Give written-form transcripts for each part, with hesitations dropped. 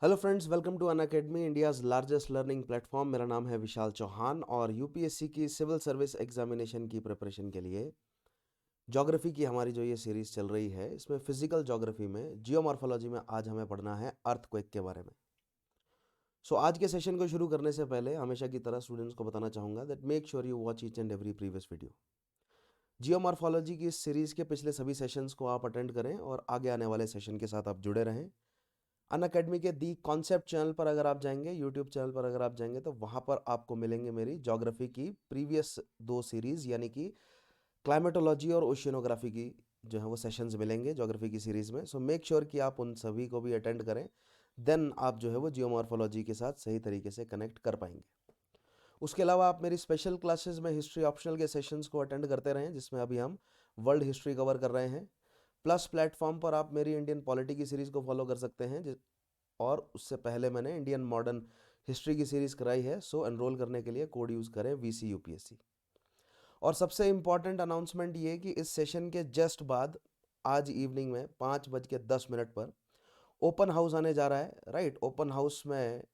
Hello friends, welcome to Unacademy, India's largest learning platform. मेरा नाम है विशाल चौहान और यूपीएससी की सिविल सर्विस एग्जामिनेशन की प्रिपरेशन के लिए ज्योग्राफी की हमारी जो ये सीरीज़ चल रही है, इसमें फिजिकल ज्योग्राफी में जियोमॉर्फोलॉजी में आज हमें पढ़ना है अर्थक्वेक के बारे में। आज के सेशन को शुरू करने से पहले हमेशा की तरह स्टूडेंट्स को बताना चाहूँगा that make sure you watch each and every previous video. Geomorphology की इस सीरीज़ के पिछले सभी सेशंस को आप अटेंड करें और आगे आने वाले सेशन के साथ आप जुड़े रहें। अनअकैडमी के दी कॉन्सेप्ट चैनल पर अगर आप जाएंगे, यूट्यूब चैनल पर अगर आप जाएंगे, तो वहाँ पर आपको मिलेंगे मेरी ज्योग्राफी की प्रीवियस दो सीरीज़, यानी कि क्लाइमेटोलॉजी और ओशियनोग्राफी की जो है वो सेशंस मिलेंगे ज्योग्राफी की सीरीज़ में। सो मेक श्योर कि आप उन सभी को भी अटेंड करें, देन आप जो है वो जियोमॉर्फोलॉजी के साथ सही तरीके से कनेक्ट कर पाएंगे। उसके अलावा आप मेरी स्पेशल क्लासेस में हिस्ट्री ऑप्शनल के सेशंस को अटेंड करते रहें, जिसमें अभी हम वर्ल्ड हिस्ट्री कवर कर रहे हैं। प्लस प्लेटफॉर्म पर आप मेरी इंडियन पॉलिटी की सीरीज़ को फॉलो कर सकते हैं, और उससे पहले मैंने इंडियन मॉडर्न हिस्ट्री की सीरीज़ कराई है। सो एनरोल करने के लिए कोड यूज़ करें VCUPSC। और सबसे इम्पॉर्टेंट अनाउंसमेंट ये कि इस सेशन के जस्ट बाद आज इवनिंग में 5:10 पर ओपन हाउस आने जा रहा है। राइट, ओपन हाउस में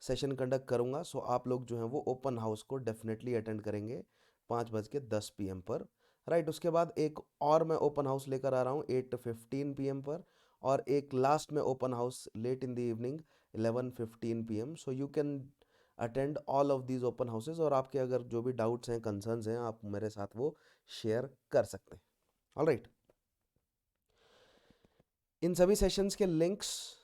सेशन कंडक्ट करूंगा। सो आप लोग जो हैं वो ओपन हाउस को डेफिनेटली अटेंड करेंगे 5:10 PM पर। राइट, उसके बाद एक और मैं ओपन हाउस लेकर आ रहा हूँ 8:15 PM पर, और एक लास्ट में open house late in the evening 11:15 PM। So you can attend all of these open houses, और आपके अगर जो भी डाउट्स हैं, कंसर्न्स हैं, आप मेरे साथ वो शेयर कर सकते हैं। ऑल राइट, इन सभी सेशंस के links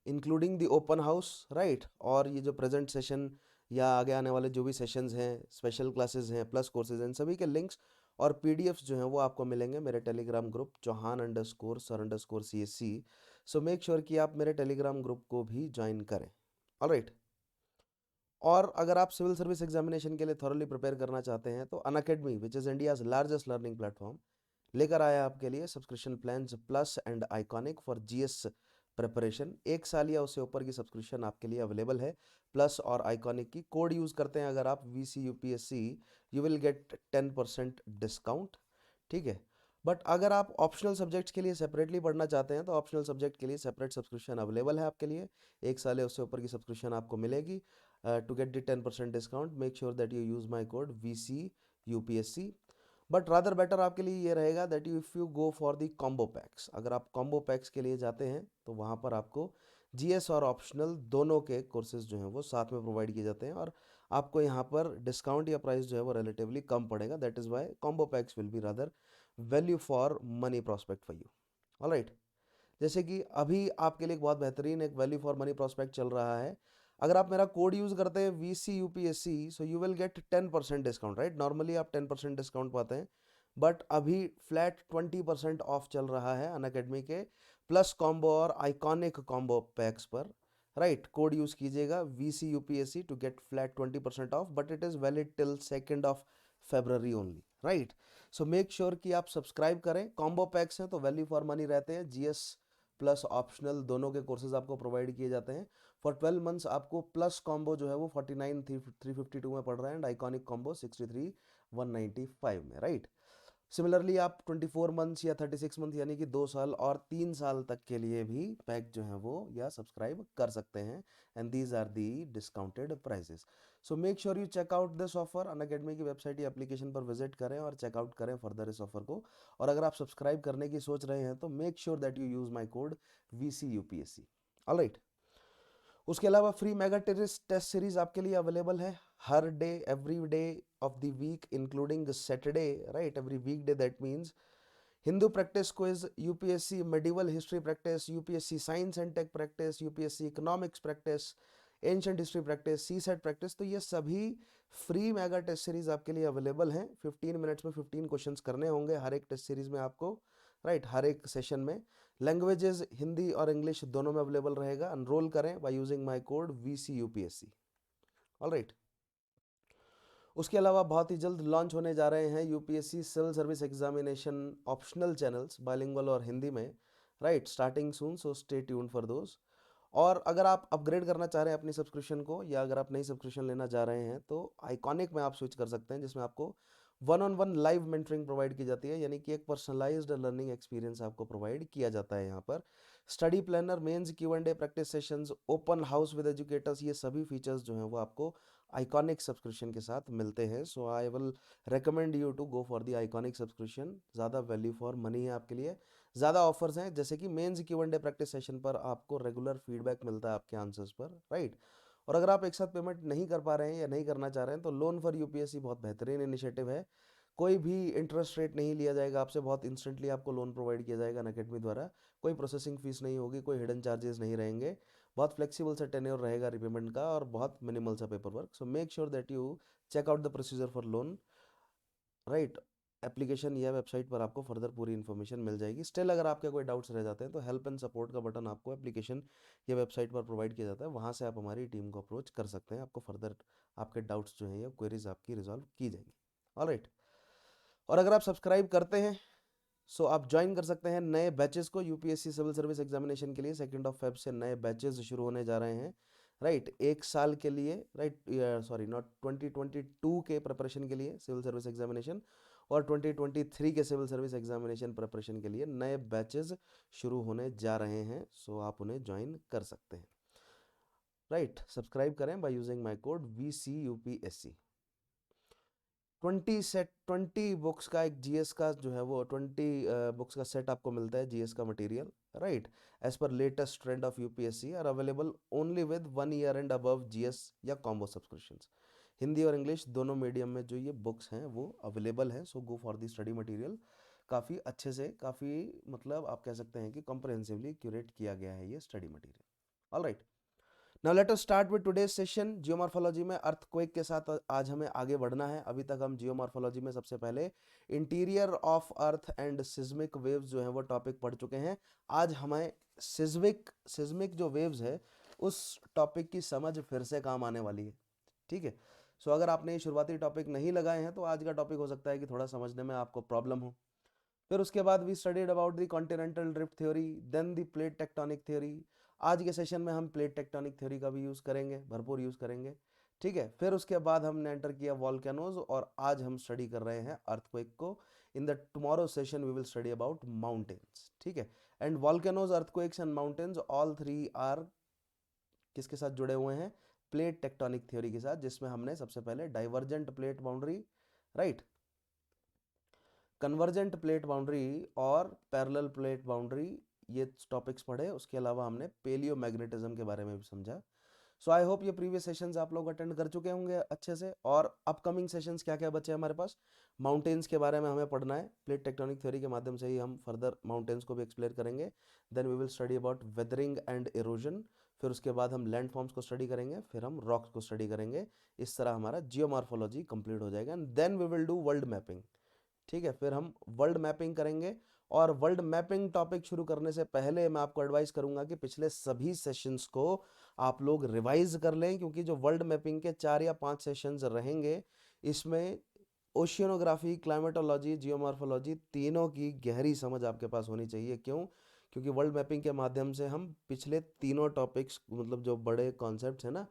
including the open house, right, और ये जो प्रेजेंट सेशन या आगे आने वाले जो भी सेशंस हैं, स्पेशल क्लासेस हैं, प्लस कोर्सेज हैं, इन सभी के लिंक्स और पीडीएफ्स जो हैं वो आपको मिलेंगे मेरे टेलीग्राम ग्रुप चौहान_sir_CSC। सो मेक श्योर कि आप मेरे टेलीग्राम ग्रुप को भी ज्वाइन करें। ऑलराइट, और अगर आप सिविल सर्विस एग्जामिनेशन के लिए थॉरली प्रिपेयर करना चाहते हैं, तो Unacademy which is India's largest learning platform लेकर आया आपके लिए subscription plans plus and iconic for GS preparation. 1 साल या उससे ऊपर की सब्सक्रिप्शन आपके लिए अवेलेबल है। प्लस और आइकॉनिक की कोड यूज़ करते हैं अगर आप VCUPSC, you will get 10% discount. ठीक है, बट अगर आप ऑप्शनल सब्जेक्ट्स के लिए सेपरेटली पढ़ना चाहते हैं, तो ऑप्शनल सब्जेक्ट के लिए सेपरेट सब्सक्रिप्शन अवेलेबल है आपके लिए। 1 साल या उससे ऊपर की सब्सक्रिप्शन आपको मिलेगी। To get the 10% discount, make sure that you use my code VCUPSC। But rather better आपके लिए ये रहेगा that you if you go for the combo packs, अगर आप कॉम्बो पैक्स के लिए जाते हैं, तो वहाँ पर आपको जीएस और ऑप्शनल दोनों के कोर्सेज जो हैं वो साथ में प्रोवाइड किए जाते हैं, और आपको यहाँ पर डिस्काउंट या प्राइस जो है वो रिलेटिवली कम पड़ेगा। That is why combo PACS will be rather value for money prospect for you. Alright, जैसे कि अभी आपके लिए एक बहुत बेहतरीन एक वैल्यू फॉर मनी प्रोस्पेक्ट चल रहा है। अगर आप मेरा कोड यूज़ करते हैं VCUPSC, so you will get 10% discount. Right, normally आप 10% डिस्काउंट पाते हैं, बट अभी फ्लैट 20% ऑफ चल रहा है अनअकैडमी के प्लस कॉम्बो और आइकॉनिक कॉम्बो पैक्स पर। राइट, कोड यूज़ कीजिएगा VCUPSC to get flat 20% off, but it is valid till 2 February only. Right, so make sure कि आप सब्सक्राइब करें। कॉम्बो पैक्स हैं तो वैल्यू फॉर मनी रहते हैं। जीएस प्लस ऑप्शनल दोनों के कोर्सेज आपको प्रोवाइड किए जाते हैं। फॉर 12 मंथ्स आपको प्लस कॉम्बो जो है वो 49,352 में पड़ रहा है, एंड आइकॉनिक कॉम्बो 63,195 में। राइट, सिमिलरली आप 24 मंथ्स या 36 मंथ यानी कि 2 साल और 3 साल तक के लिए भी पैक जो है वो या सब्सक्राइब कर सकते हैं, and these are the discounted prices. So make sure you check out this offer. Unacademy की वेबसाइट या एप्लीकेशन पर विजिट करें और चेकआउट करें फर्दर इस ऑफर को। और अगर आप सब्सक्राइब करने की सोच रहे हैं, तो make sure that you use my code VCUPSC। Alright, उसके अलावा फ्री मेगा टेस्ट सीरीज आपके लिए अवेलेबल है हर day, every day of the week including Saturday. Right, every week day, that means Hindu practice quiz, UPSC medieval history practice, UPSC science and tech practice, UPSC economics practice, ancient history practice, CSAT practice. तो ये सभी free mega test series आपके लिए available हैं। 15 minutes में 15 questions करने होंगे हर एक टेस्ट सीरीज में आपको। राइट, हर एक सेशन में लैंग्वेजेस हिंदी और इंग्लिश दोनों में अवेलेबल रहेगा। एनरोल करें by using my code VCUPSC। Alright, उसके अलावा बहुत ही जल्द लॉन्च होने जा रहे हैं UPSC civil service examination optional channels bilingual और हिंदी में। Right, starting soon, so stay tuned for those. और अगर आप अपग्रेड करना चाह रहे हैं अपनी सब्सक्रिप्शन को, या अगर आप नई सब्सक्रिप्शन लेना चाह रहे हैं, तो आइकॉनिक में आप स्विच कर सकते हैं, जिसमें आपको one on one live mentoring provide की जाती है, यानी कि एक पर्सनलाइज्ड लर्निंग एक्सपीरियंस आपको प्रोवाइड किया जाता है यहाँ पर। Study planner, mains, Q&A, practice sessions, open house with educators, ये सभी फीचर्स जो हैं वो आपको आइकॉनिक सब्सक्रिप्शन के साथ मिलते हैं। So I will recommend you to go for the iconic subscription. ज़्यादा वैल्यू फॉर मनी है आपके लिए, ज़्यादा ऑफर्स हैं, जैसे कि मेंस Q&A प्रैक्टिस सेशन पर आपको रेगुलर फीडबैक मिलता है आपके आंसर्स पर, राइट। और अगर आप एक साथ पेमेंट नहीं कर पा रहे हैं या नहीं करना चाह रहे हैं तो लोन फॉर यूपीएससी बहुत बेहतरीन इनिशिएटिव है। कोई भी इंटरेस्ट रेट नहीं लिया जाएगा आपसे, बहुत इंस्टेंटली आपको लोन प्रोवाइड किया जाएगा अनअकैडमी द्वारा। कोई प्रोसेसिंग फीस नहीं होगी, कोई हिडन चार्जेस नहीं रहेंगे, बहुत फ्लेक्सिबल सा टेन्योर रहेगा रिपेमेंट का, और बहुत मिनिमल सा paper work. So make sure that you check out the procedure for loan, right. Application या वेबसाइट पर आपको फर्दर पूरी इन्फॉर्मेशन मिल जाएगी। स्टिल अगर आपके कोई डाउट्स रह जाते हैं तो हेल्प एंड सपोर्ट का बटन आपको एप्लीकेशन या वेबसाइट पर प्रोवाइड किया जाता है, वहाँ से आप हमारी टीम को अप्रोच कर सकते हैं। आपको फर्दर आपके डाउट्स जो हैं या क्वेरीज आपकी रिजॉल्व की जाएंगी। ऑलराइट। और अगर आप सब्सक्राइब करते हैं सो आप ज्वाइन कर सकते हैं नए बैचेस को। यूपीएससी सिविल सर्विस एग्जामिनेशन के लिए 2 Feb से नए बैचेस शुरू होने जा रहे हैं, राइट। एक साल के लिए, राइट, सॉरी नॉट 2022 के प्रिपरेशन के लिए सिविल सर्विस एग्जामिनेशन, और 2023 के सिविल सर्विस एग्जामिनेशन प्रिपरेशन के लिए नए बैचेस शुरू होने जा रहे हैं। सो आप उन्हें ज्वाइन कर सकते हैं, राइट। सब्सक्राइब करें by using my code VCUPSC। 20 books का एक जीएस का जो है वो 20 बुक्स का सेट आपको मिलता है, जीएस का material, right. As per latest trend of UPSC are available only with 1 year and above GS या कॉम्बो सब्सक्रिप्शंस। हिंदी और इंग्लिश दोनों मीडियम में जो ये बुक्स हैं वो अवेलेबल हैं। So go for the study material. काफ़ी अच्छे से, काफ़ी मतलब आप कह सकते हैं कि कॉम्प्रहेंसिवली क्यूरेट किया गया है ये study material. All right, now let us start with today's session. Geomorphology में अर्थक्वेक के साथ आज हमें आगे बढ़ना है। अभी तक हम जियोमॉर्फोलॉजी में सबसे पहले interior of earth and seismic waves जो है वो टॉपिक पढ़ चुके हैं। आज हमें सिस्मिक जो वेव्स है उस टॉपिक की समझ फिर से काम आने वाली है, ठीक है। सो अगर आपने ये शुरुआती टॉपिक नहीं लगाए हैं तो आज का टॉपिक हो सकता है कि थोड़ा समझने में आपको प्रॉब्लम हो। फिर उसके बाद we studied about the continental drift theory, then the plate tectonic theory. आज के सेशन में हम प्लेट टेक्टोनिक थ्योरी का भी यूज़ करेंगे, भरपूर यूज़ करेंगे, ठीक है। फिर उसके बाद हमने एंटर किया वॉल्केनोज, और आज हम स्टडी कर रहे हैं अर्थक्वेक को। In the tomorrow session we will study about mountains, ठीक है। And volcanoes, earthquakes and mountains all three are किसके साथ जुड़े हुए हैं? प्लेट टेक्टोनिक थ्योरी के साथ, जिसमें हमने सबसे पहले divergent plate boundary, right, convergent plate boundary और पैरेलल प्लेट बाउंड्री, ये टॉपिक्स पढ़े। उसके अलावा हमने पेलियो मैग्नेटिज्म के बारे में भी समझा। सो आई होप ये प्रीवियस सेशंस आप लोग अटेंड कर चुके होंगे अच्छे से। और अपकमिंग सेशंस क्या क्या बचे हैं हमारे पास? माउंटेन्स के बारे में हमें पढ़ना है, प्लेट टेक्टोनिक थ्योरी के माध्यम से ही हम फर्दर माउंटेन्स को भी एक्सप्लोर करेंगे। Then we will study about weathering and erosion. फिर उसके बाद हम लैंड फॉर्म्स को स्टडी करेंगे, फिर हम रॉक्स को स्टडी करेंगे। इस तरह हमारा जियोमॉर्फोलॉजी कंप्लीट हो जाएगा। And then we will do world mapping, ठीक है। फिर हम वर्ल्ड मैपिंग करेंगे। और वर्ल्ड मैपिंग टॉपिक शुरू करने से पहले मैं आपको एडवाइस करूंगा कि पिछले सभी सेशंस को आप लोग रिवाइज कर लें, क्योंकि जो वर्ल्ड मैपिंग के 4 या 5 सेशंस रहेंगे इसमें ओशियनोग्राफी, क्लाइमेटोलॉजी, जियोमॉर्फोलॉजी तीनों की गहरी समझ आपके पास होनी चाहिए। क्यों? क्योंकि वर्ल्ड मैपिंग के माध्यम से हम पिछले तीनों टॉपिक्स, मतलब जो बड़े कॉन्सेप्ट्स हैं ना,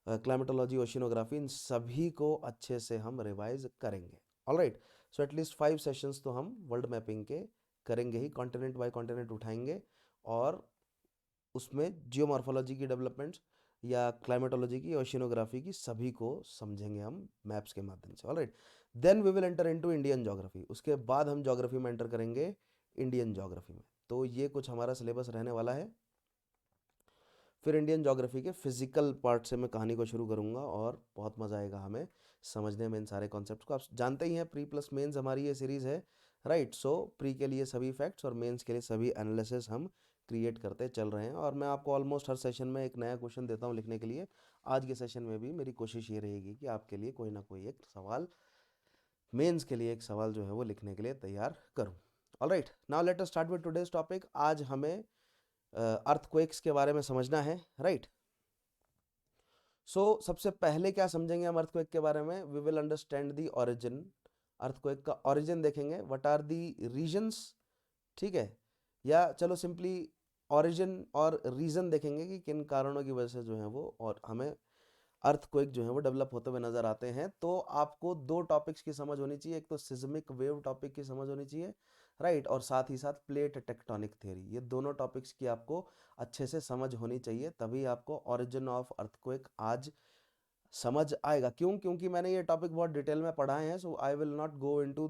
क्लाइमेटोलॉजी, ओशियनोग्राफी, इन सभी को अच्छे से हम रिवाइज करेंगे। ऑलराइट, सो एटलीस्ट 5 सेशंस तो हम वर्ल्ड मैपिंग के करेंगे ही, कॉन्टिनेंट बाय कॉन्टिनेंट उठाएंगे, और उसमें जियोमॉर्फोलॉजी की डेवलपमेंट्स या क्लाइमेटोलॉजी की, ओशियनोग्राफी की, सभी को समझेंगे हम मैप्स के माध्यम से। Alright, then we will enter into Indian geography. उसके बाद हम ज्योग्राफी में एंटर करेंगे, इंडियन ज्योग्राफी में। तो ये कुछ हमारा सिलेबस रहने वाला है। फिर इंडियन ज्योग्राफी के फिजिकल पार्ट से मैं कहानी को शुरू करूंगा, और बहुत मज़ा आएगा हमें समझने में इन सारे कॉन्सेप्ट्स को। आप जानते ही हैं प्री प्लस मेंस हमारी ये सीरीज़ है, राइट। सो प्री के लिए सभी फैक्ट्स और मेंस के लिए सभी एनालिसिस हम क्रिएट करते चल रहे हैं। और मैं आपको ऑलमोस्ट हर सेशन में एक नया क्वेश्चन देता हूँ लिखने के लिए। आज के सेशन में भी मेरी कोशिश ये रहेगी कि आपके लिए कोई ना कोई एक सवाल, मेंस के लिए एक सवाल जो है वो लिखने के लिए तैयार करूँ। Alright, now let us start with today's topic. आज हमें अर्थक्वेक्स के बारे में समझना है, राइट। सो सबसे पहले क्या समझेंगे हम अर्थक्वेक के बारे में? We will understand the origin. Earthquake का ओरिजिन देखेंगे, व्हाट आर दी रीजन्स, ठीक है। या चलो सिंपली ओरिजिन और रीजन देखेंगे कि किन कारणों की वजह से जो है वो, और हमें अर्थक्वेक जो है वो डेवलप होते हुए नजर आते हैं। तो आपको दो टॉपिक्स की समझ होनी चाहिए, एक तो सिस्मिक वेव टॉपिक की समझ होनी चाहिए, राइट, और साथ ही साथ प्लेट टेक्टोनिक थ्योरी। ये दोनों टॉपिक्स की आपको अच्छे से समझ होनी चाहिए, तभी आपको ओरिजिन ऑफ अर्थक्वेक आज समझ आएगा। क्यों? क्योंकि मैंने ये टॉपिक बहुत डिटेल में पढ़ाए हैं, so I will not go into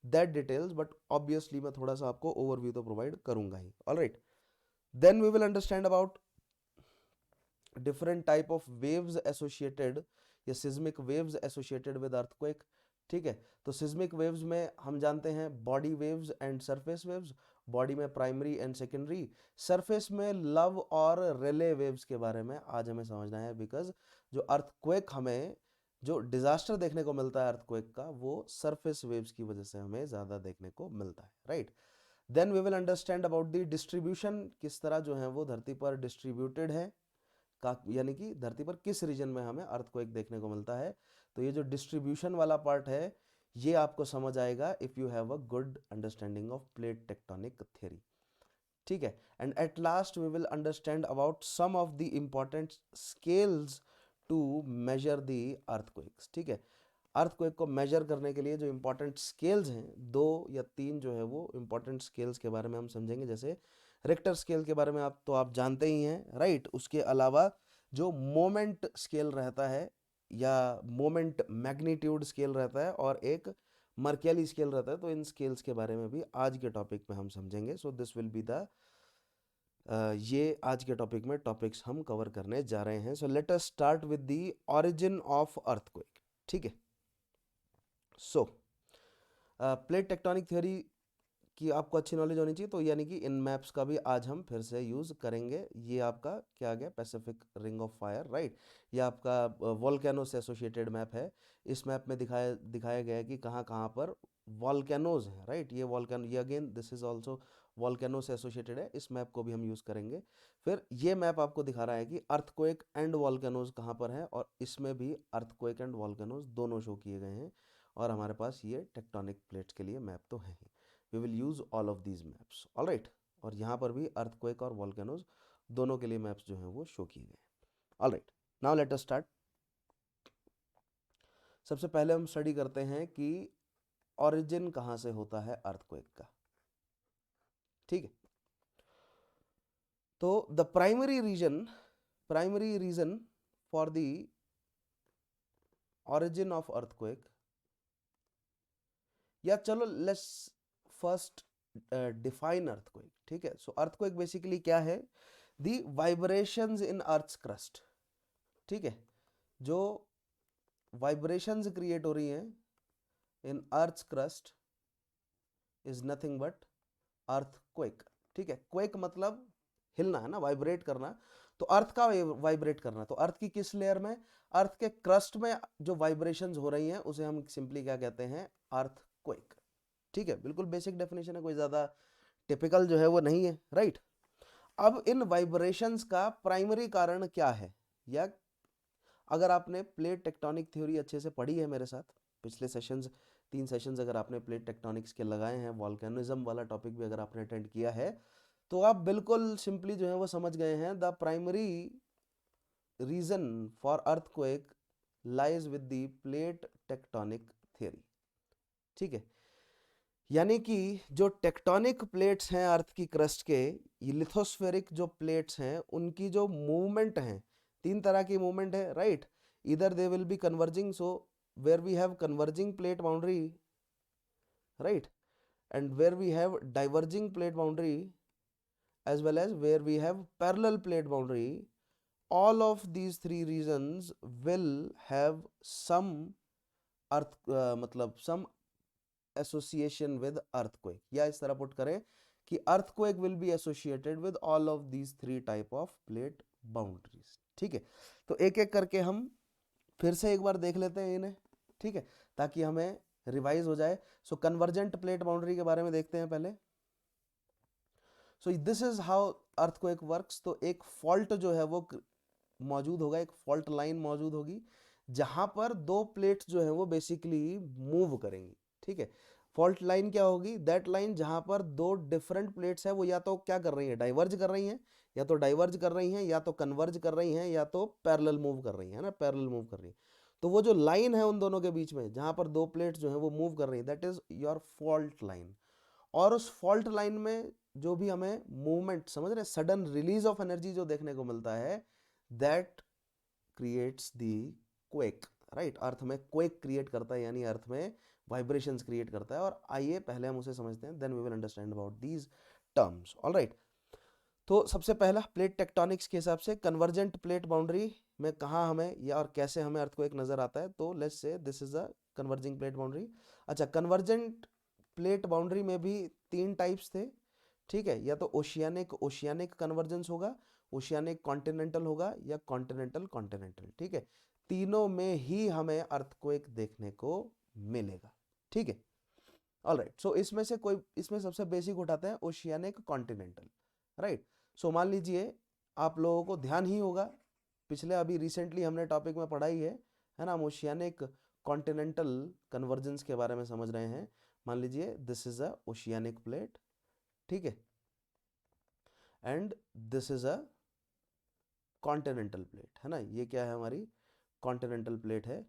that details, but obviously मैं थोड़ा सा आपको ओवरव्यू तो प्रोवाइड करूंगा ही। Alright, then we will understand about different type of waves associated या seismic waves associated with earthquake. ठीक है, तो सिस्मिक वेव्स में हम जानते हैं body waves and surface waves. Body में प्राइमरी एंड सेकेंडरी, सरफेस में लव और रिले वेव्स के बारे में आज हमें समझना है, बिकॉज जो अर्थक्वेक हमें जो डिजास्टर देखने को मिलता है अर्थक्वेक का, वो सरफेस वेव्स की वजह से हमें ज्यादा देखने को मिलता है, right. Then we will understand about the distribution, किस तरह जो है वो धरती पर डिस्ट्रीब्यूटेड है, यानी कि धरती पर किस रीजन में हमें अर्थक्वेक देखने को मिलता है। तो ये जो डिस्ट्रीब्यूशन वाला पार्ट है ये आपको समझ आएगा if you have a good understanding of plate tectonic theory. ठीक है, and at last we will understand about some of the important scales to measure the earthquakes. ठीक है, अर्थक्वेक को मेजर करने के लिए जो इंपॉर्टेंट स्केल्स हैं, 2 या 3 जो है वो इंपॉर्टेंट स्केल्स के बारे में हम समझेंगे। जैसे रिक्टर स्केल के बारे में आप जानते ही हैं, राइट। उसके अलावा जो मोमेंट स्केल रहता है या मोमेंट मैग्नीट्यूड स्केल रहता है, और एक मर्केली स्केल रहता है। तो इन स्केल्स के बारे में भी आज के टॉपिक में हम समझेंगे। So this will be the ये आज के टॉपिक में टॉपिक्स हम कवर करने जा रहे हैं। सो let us start with the origin of earthquake. ठीक है, सो प्लेट टेक्टोनिक थ्योरी की आपको अच्छी नॉलेज होनी चाहिए। तो यानी कि इन मैप्स का भी आज हम फिर से यूज़ करेंगे। ये आपका क्या आ गया, Pacific ring of fire, right. ये आपका वॉल्केनो से एसोसिएटेड मैप है। इस मैप में दिखाया गया है कि कहाँ कहाँ पर वॉल्केनोज हैं, राइट। ये वॉल्केनो, ये again this is also volcano से एसोसिएटेड है। इस मैप को भी हम यूज़ करेंगे। फिर ये मैप आपको दिखा रहा है कि अर्थक्वेक एंड वॉल्केनोज कहाँ पर हैं, और इसमें भी अर्थक्वेक एंड वॉल्केनोज दोनों शो किए गए हैं। और हमारे पास ये टेक्टोनिक प्लेट्स के लिए मैप तो है ही। We will use all of these maps, all right। और यहाँ पर भी अर्थक्वेक और वॉल्केनोज दोनों के लिए मैप्स जो हैं वो शो किए गए हैं। all right, now let us start। सबसे पहले हम स्टडी करते हैं कि ओरिजिन कहाँ से होता है अर्थक्वेक का। ठीक है, तो the primary reason for the origin of earthquake, या चलो लेट्स फर्स्ट डिफाइन अर्थक्वेक। ठीक है, सो अर्थक्वेक बेसिकली क्या है, the vibrations in earth's crust. ठीक है, जो वाइब्रेशंस क्रिएट हो रही हैं in earth's crust is nothing but earthquake. ठीक है, क्वेक मतलब हिलना है ना, वाइब्रेट करना। तो अर्थ का वाइब्रेट करना, तो अर्थ की किस लेयर में, अर्थ के क्रस्ट में जो वाइब्रेशंस हो रही हैं उसे हम सिंपली क्या कहते हैं, अर्थक्वेक। ठीक है, बिल्कुल बेसिक डेफिनेशन है, कोई ज्यादा टिपिकल जो है वो नहीं है, राइट। अब इन वाइब्रेशंस का प्राइमरी कारण क्या है, या अगर आपने प्लेट टेक्टोनिक थ्योरी अच्छे से पढ़ी है मेरे साथ, पिछले सेशंस 3 सेशंस अगर आपने प्लेट टेक्टोनिक्स के लगाए हैं, वॉल्केनिज्म वाला टॉपिक भी अगर आपने अटेंड किया है, तो आप बिल्कुल सिंपली जो है वो समझ गए हैं, the primary reason for earthquake lies with the plate tectonic theory. ठीक है, यानी कि जो टेक्टोनिक प्लेट्स हैं अर्थ की क्रस्ट के, ये लिथोस्फेरिक जो प्लेट्स हैं उनकी जो मूवमेंट है, 3 तरह की मूवमेंट है, राइट। इधर they will be converging, so where we have converging plate boundary, right, and where we have diverging plate boundary, as well as where we have parallel plate boundary, all of these 3 regions will have some earth मतलब some association with earthquake, या इस तरह put करें कि earthquake will be associated with all of these 3 type of plate boundaries। ठीक है, तो एक एक करके हम फिर से एक बार देख लेते हैं इन्हें, ठीक है, ताकि हमें रिवाइज हो जाए। सो कन्वर्जेंट प्लेट बाउंड्री के बारे में देखते हैं पहले। सो this is how earthquake works. तो एक फॉल्ट जो है वो मौजूद होगा, एक फॉल्ट लाइन मौजूद होगी, जहां पर 2 प्लेट्स जो है वो बेसिकली मूव करेंगी। ठीक है, फॉल्ट लाइन क्या होगी? दैट लाइन जहां पर दो डिफरेंट प्लेट्स है वो या तो क्या कर रही है, डाइवर्ज कर रही हैं, या तो डाइवर्ज कर रही हैं, या तो कन्वर्ज कर रही हैं, या तो पैरेलल मूव कर रही है ना, पैरेलल मूव कर रही है। तो वो जो लाइन है उन दोनों के बीच में जहां पर दो प्लेट्स जो है वो मूव कर रही है, that is your fault line. और उस फॉल्ट लाइन में जो भी हमें मूवमेंट, समझ रहे, सडन रिलीज ऑफ एनर्जी जो देखने को मिलता है, that creates the quake, right. Earth में क्वेक क्रिएट करता है, यानी अर्थ में वाइब्रेशंस क्रिएट करता है। और आइए पहले हम उसे समझते हैं, then we will understand about these terms. Alright, तो सबसे पहला प्लेट टेक्टोनिक्स के हिसाब से कन्वर्जेंट प्लेट बाउंड्री में कहाँ हमें या और कैसे हमें अर्थक्वेक नजर आता है, तो let's say this is a converging plate boundary. अच्छा, कन्वर्जेंट प्लेट बाउंड्री में भी तीन टाइप्स थे, ठीक है। या तो ओशियानिक ओशियानिक कन्वर्जेंस होगा, ओशियानिक कॉन्टिनेंटल होगा, या कॉन्टिनेंटल कॉन्टिनेंटल, ठीक है। तीनों में ही हमें अर्थक्वेक देखने को मिलेगा, ठीक है। ऑलराइट, सो इसमें से कोई, इसमें सबसे बेसिक उठाते हैं ओशियानिक कॉन्टिनेंटल, राइट। सो मान लीजिए आप लोगों को ध्यान ही होगा, पिछले अभी रिसेंटली हमने टॉपिक में पढ़ा ही है ना, हम ओशियानिक कॉन्टिनेंटल कन्वर्जेंस के बारे में समझ रहे हैं। मान लीजिए this is a oceanic plate, ठीक है, and this is a continental plate, है ना। ये क्या है, हमारी कॉन्टिनेंटल प्लेट है।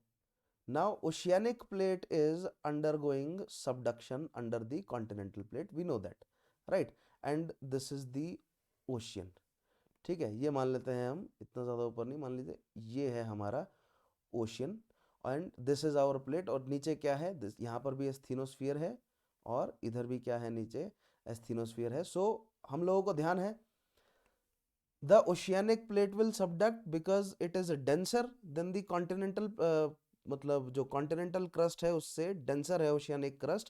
Now oceanic plate is undergoing subduction under the continental plate, we know that, right. And this is the ocean, ठीक है। ये मान लेते हैं हम, इतना ज़्यादा ऊपर नहीं, मान लीजिए ये है हमारा ocean, and this is our plate. और नीचे क्या है, दिस, यहाँ पर भी एस्थीनोस्फीयर है, और इधर भी क्या है, नीचे एस्थीनोस्फीयर है। सो हम लोगों को ध्यान है, the oceanic plate will subduct because it is denser than the continental, मतलब जो continental crust है उससे denser है oceanic crust,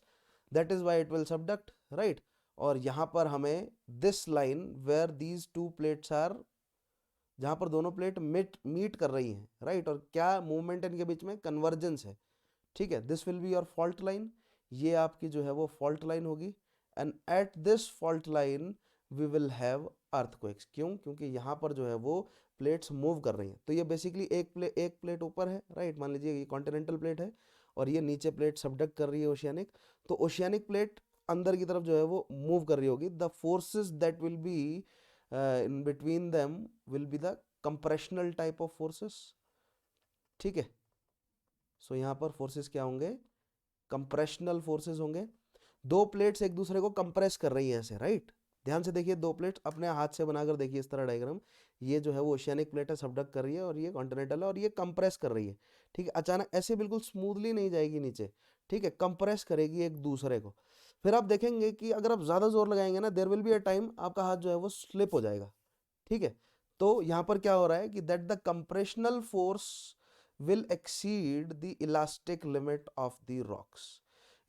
that is why it will subduct, right। और यहाँ पर हमें this line where these two plates are, जहाँ पर दोनों प्लेट मीट कर रही हैं, राइट। और क्या मूवमेंट इनके बीच में, कन्वर्जेंस है, ठीक है। This will be your fault line, ये आपकी जो है वो फॉल्ट लाइन होगी। And at this fault line we will have earthquakes. क्यों? क्योंकि यहाँ पर जो है वो प्लेट्स मूव कर रही हैं। तो ये बेसिकली एक प्लेट ऊपर है, राइट। मान लीजिए ये कॉन्टिनेंटल प्लेट है, और ये नीचे प्लेट सबडक्ट कर रही है ओशियानिक। तो ओशियानिक प्लेट अंदर की तरफ जो है वो मूव कर रही होगी। The forces that will be in between them will be the compressional type of forces, ठीक है। सो यहाँ पर फोर्सेस क्या होंगे, कंप्रेशनल फोर्सेस होंगे। दो प्लेट्स एक दूसरे को कंप्रेस कर रही हैं ऐसे, राइट। ध्यान से देखिए, दो प्लेट्स अपने हाथ से बनाकर देखिए इस तरह डायग्राम, ये जो है वो ओशियानिक प्लेट है, सबडक्ट कर रही है, और ये कॉन्टिनेंटल है, और ये कंप्रेस कर रही है, ठीक है। अचानक ऐसे बिल्कुल स्मूथली नहीं जाएगी नीचे, ठीक है, कंप्रेस करेगी एक दूसरे को। फिर आप देखेंगे कि अगर आप ज्यादा जोर लगाएंगे ना, there will be a time आपका हाथ जो है वो स्लिप हो जाएगा, ठीक है। तो यहाँ पर क्या हो रहा है कि that the compressional force will exceed the elastic limit of the rocks।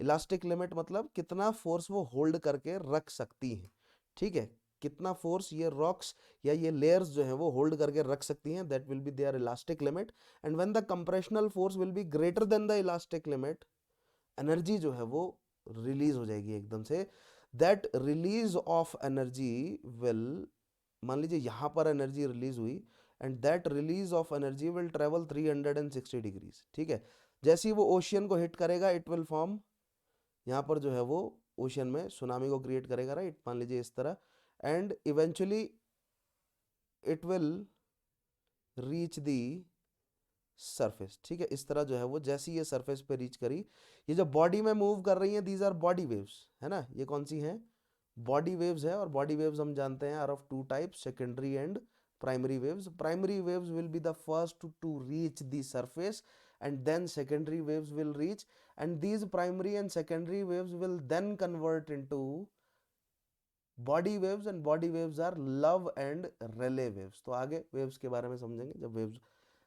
Elastic limit मतलब कितना फोर्स वो होल्ड करके रख सकती हैं, ठीक है। कितना फोर्स ये रॉक्स या ये लेयर्स जो है वो होल्ड करके रख सकती हैं, that will be their elastic limit. And when the compressional force will be greater than the elastic limit, energy जो है वो रिलीज हो जाएगी एकदम से। That release of energy will, मान लीजिए यहाँ पर एनर्जी रिलीज हुई, and that release of energy will travel 360 degrees, ठीक है। जैसे ही वो ओशियन को हिट करेगा, इट विल फॉर्म, यहाँ पर जो है वो ओशियन में सुनामी को क्रिएट करेगा, राइट। मान लीजिए इस तरह, and eventually it will reach the surface, ठीक है। इस तरह जो है वो जैसी ये सरफेस पे रीच करी, ये जो बॉडी में मूव कर रही है, दीज आर बॉडी वेव्स, है ना। ये कौन सी हैं, बॉडी वेव्स है। और बॉडी वेव्स हम जानते हैं are of two types, secondary and primary waves। Primary waves will be the first to reach the surface, and then secondary waves will reach, and these primary and secondary waves will then convert into body waves, and body waves are love and relay waves। तो आगे waves के बारे में समझेंगे जब waves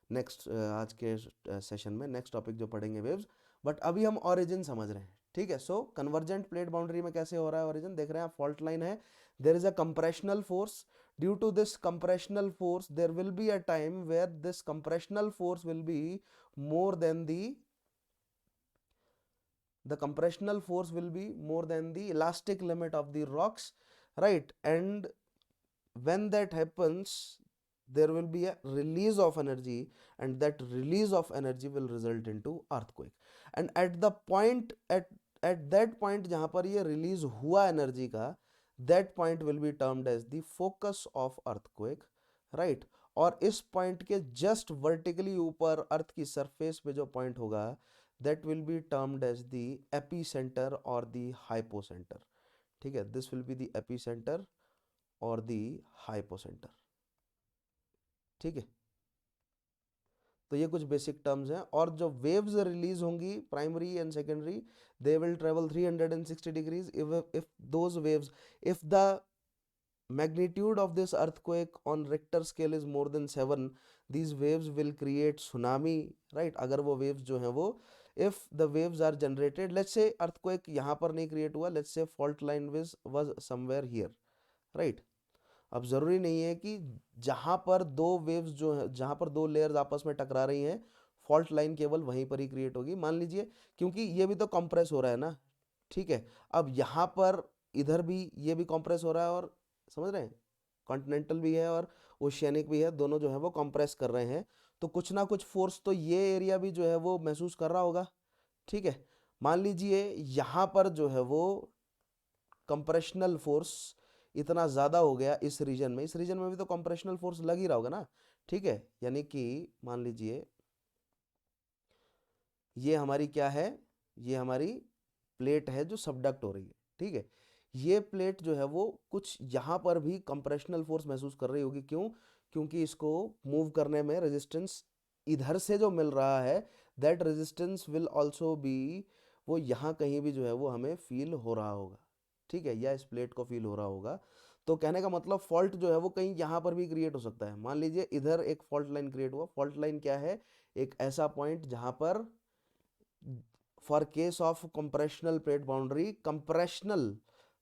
next आज के session में नेक्स्ट टॉपिक जो पढ़ेंगे वेव्स। बट अभी हम ऑरिजिन समझ रहे हैं, ठीक है। सो कन्वर्जेंट प्लेट बाउंड्री में कैसे हो रहा है ऑरिजिन, देख रहे हैं आप, फॉल्ट लाइन है, there is a compressional force, due to this compressional force there will be a time where this compressional force will be more than the compressional force will be more than the elastic limit of the rocks, right। And when that happens, there will be a release of energy, and that release of energy will result into earthquake। And at the point at that point जहां पर ये रिलीज हुआ एनर्जी का, that point will be termed as the focus of earthquake, right. और इस point के जस्ट वर्टिकली ऊपर अर्थ की सरफेस पे जो पॉइंट होगा, that will be termed as the epicentre और द हाइपोसेंटर, ठीक है। This will be the epicentre और द हाइपोसेंटर, ठीक है। तो ये कुछ बेसिक टर्म्स हैं। और जो वेव्स रिलीज होंगी primary and secondary, they will travel 360 degrees. If those waves, if the magnitude of this earthquake on Richter scale is more than 7, these waves will create tsunami, right। अगर वो waves जो हैं वो, if the waves are generated, let's say earthquake यहाँ पर नहीं create हुआ, let's say fault line was somewhere here, right। अब जरूरी नहीं है कि जहां पर दो वेव्स जो है, जहां पर दो लेयर्स आपस में टकरा रही हैं, फॉल्ट लाइन केवल वहीं पर ही क्रिएट होगी, मान लीजिए, क्योंकि ये भी तो कंप्रेस हो रहा है ना, ठीक है। अब यहाँ पर इधर भी ये भी कंप्रेस हो रहा है, और समझ रहे हैं, कॉन्टिनेंटल भी है और ओशियनिक भी है, दोनों जो है वो कंप्रेस कर रहे हैं, तो कुछ ना कुछ फोर्स तो ये एरिया भी जो है वो महसूस कर रहा होगा, ठीक है। मान लीजिए यहाँ पर जो है वो कंप्रेशनल फोर्स इतना ज़्यादा हो गया इस रीजन में, इस रीजन में भी तो कंप्रेशनल फोर्स लग ही रहा होगा ना, ठीक है। यानी कि मान लीजिए ये हमारी क्या है, ये हमारी प्लेट है जो सबडक्ट हो रही है, ठीक है। ये प्लेट जो है वो कुछ यहाँ पर भी कंप्रेशनल फोर्स महसूस कर रही होगी, क्यों, क्योंकि इसको मूव करने में रेजिस्टेंस इधर से जो मिल रहा है, that resistance will also be, वो यहाँ कहीं भी जो है वो हमें फील हो रहा होगा, ठीक है, या इस प्लेट को फील हो रहा होगा। तो कहने का मतलब फॉल्ट जो है वो कहीं यहाँ पर भी क्रिएट हो सकता है। मान लीजिए इधर एक फॉल्ट लाइन क्रिएट हुआ, फॉल्ट लाइन क्या है, एक ऐसा पॉइंट जहाँ पर for case of compressional plate boundary, compressional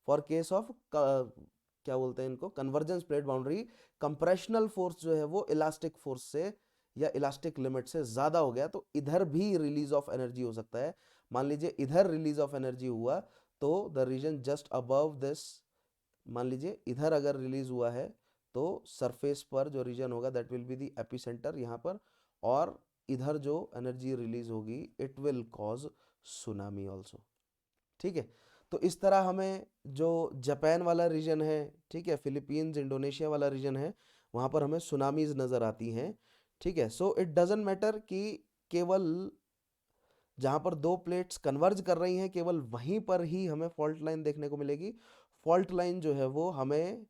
for case of क्या बोलते हैं इनको, convergence plate boundary, compressional force जो है वो इलास्टिक फोर्स से या इलास्टिक लिमिट से ज्यादा हो गया, तो इधर भी रिलीज ऑफ एनर्जी हो सकता है। मान लीजिए इधर रिलीज ऑफ एनर्जी हुआ, तो the reason just above this, मान लीजिए इधर अगर रिलीज हुआ है, तो सरफेस पर जो रीजन होगा that will be the epicentre यहाँ पर, और इधर जो एनर्जी रिलीज होगी it will cause tsunami also, ठीक है। तो इस तरह हमें जो जापान वाला रीजन है, ठीक है, फिलीपींस इंडोनेशिया वाला रीजन है, वहाँ पर हमें सुनामीज नज़र आती हैं, ठीक है। सो इट डजेंट मैटर कि केवल जहाँ पर दो प्लेट्स कन्वर्ज कर रही हैं केवल वहीं पर ही हमें फॉल्ट लाइन देखने को मिलेगी। फॉल्ट लाइन जो है वो हमें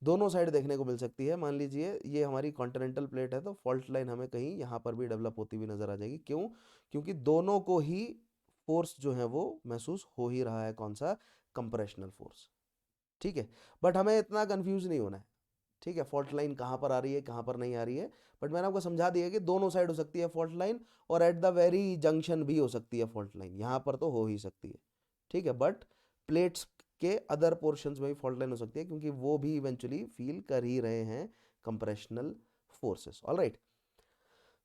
दोनों साइड देखने को मिल सकती है। मान लीजिए ये हमारी कॉन्टिनेंटल प्लेट है, तो फॉल्ट लाइन हमें कहीं यहाँ पर भी डेवलप होती हुई नजर आ जाएगी, क्यों, क्योंकि दोनों को ही फोर्स जो है वो महसूस हो ही रहा है, कौन सा, कंप्रेशनल फोर्स, ठीक है। बट हमें इतना कंफ्यूज नहीं होना है, ठीक है, फॉल्ट लाइन कहाँ पर आ रही है कहाँ पर नहीं आ रही है, बट मैंने आपको समझा दिया कि दोनों साइड हो सकती है फॉल्ट लाइन, और एट द वेरी जंक्शन भी हो सकती है फॉल्ट लाइन, यहाँ पर तो हो ही सकती है, ठीक है। बट प्लेट्स के अदर पोर्शंस में भी फॉल्ट लाइन हो सकती है, क्योंकि वो भी इवेंचुअली फील कर ही रहे हैं compressional forces, alright.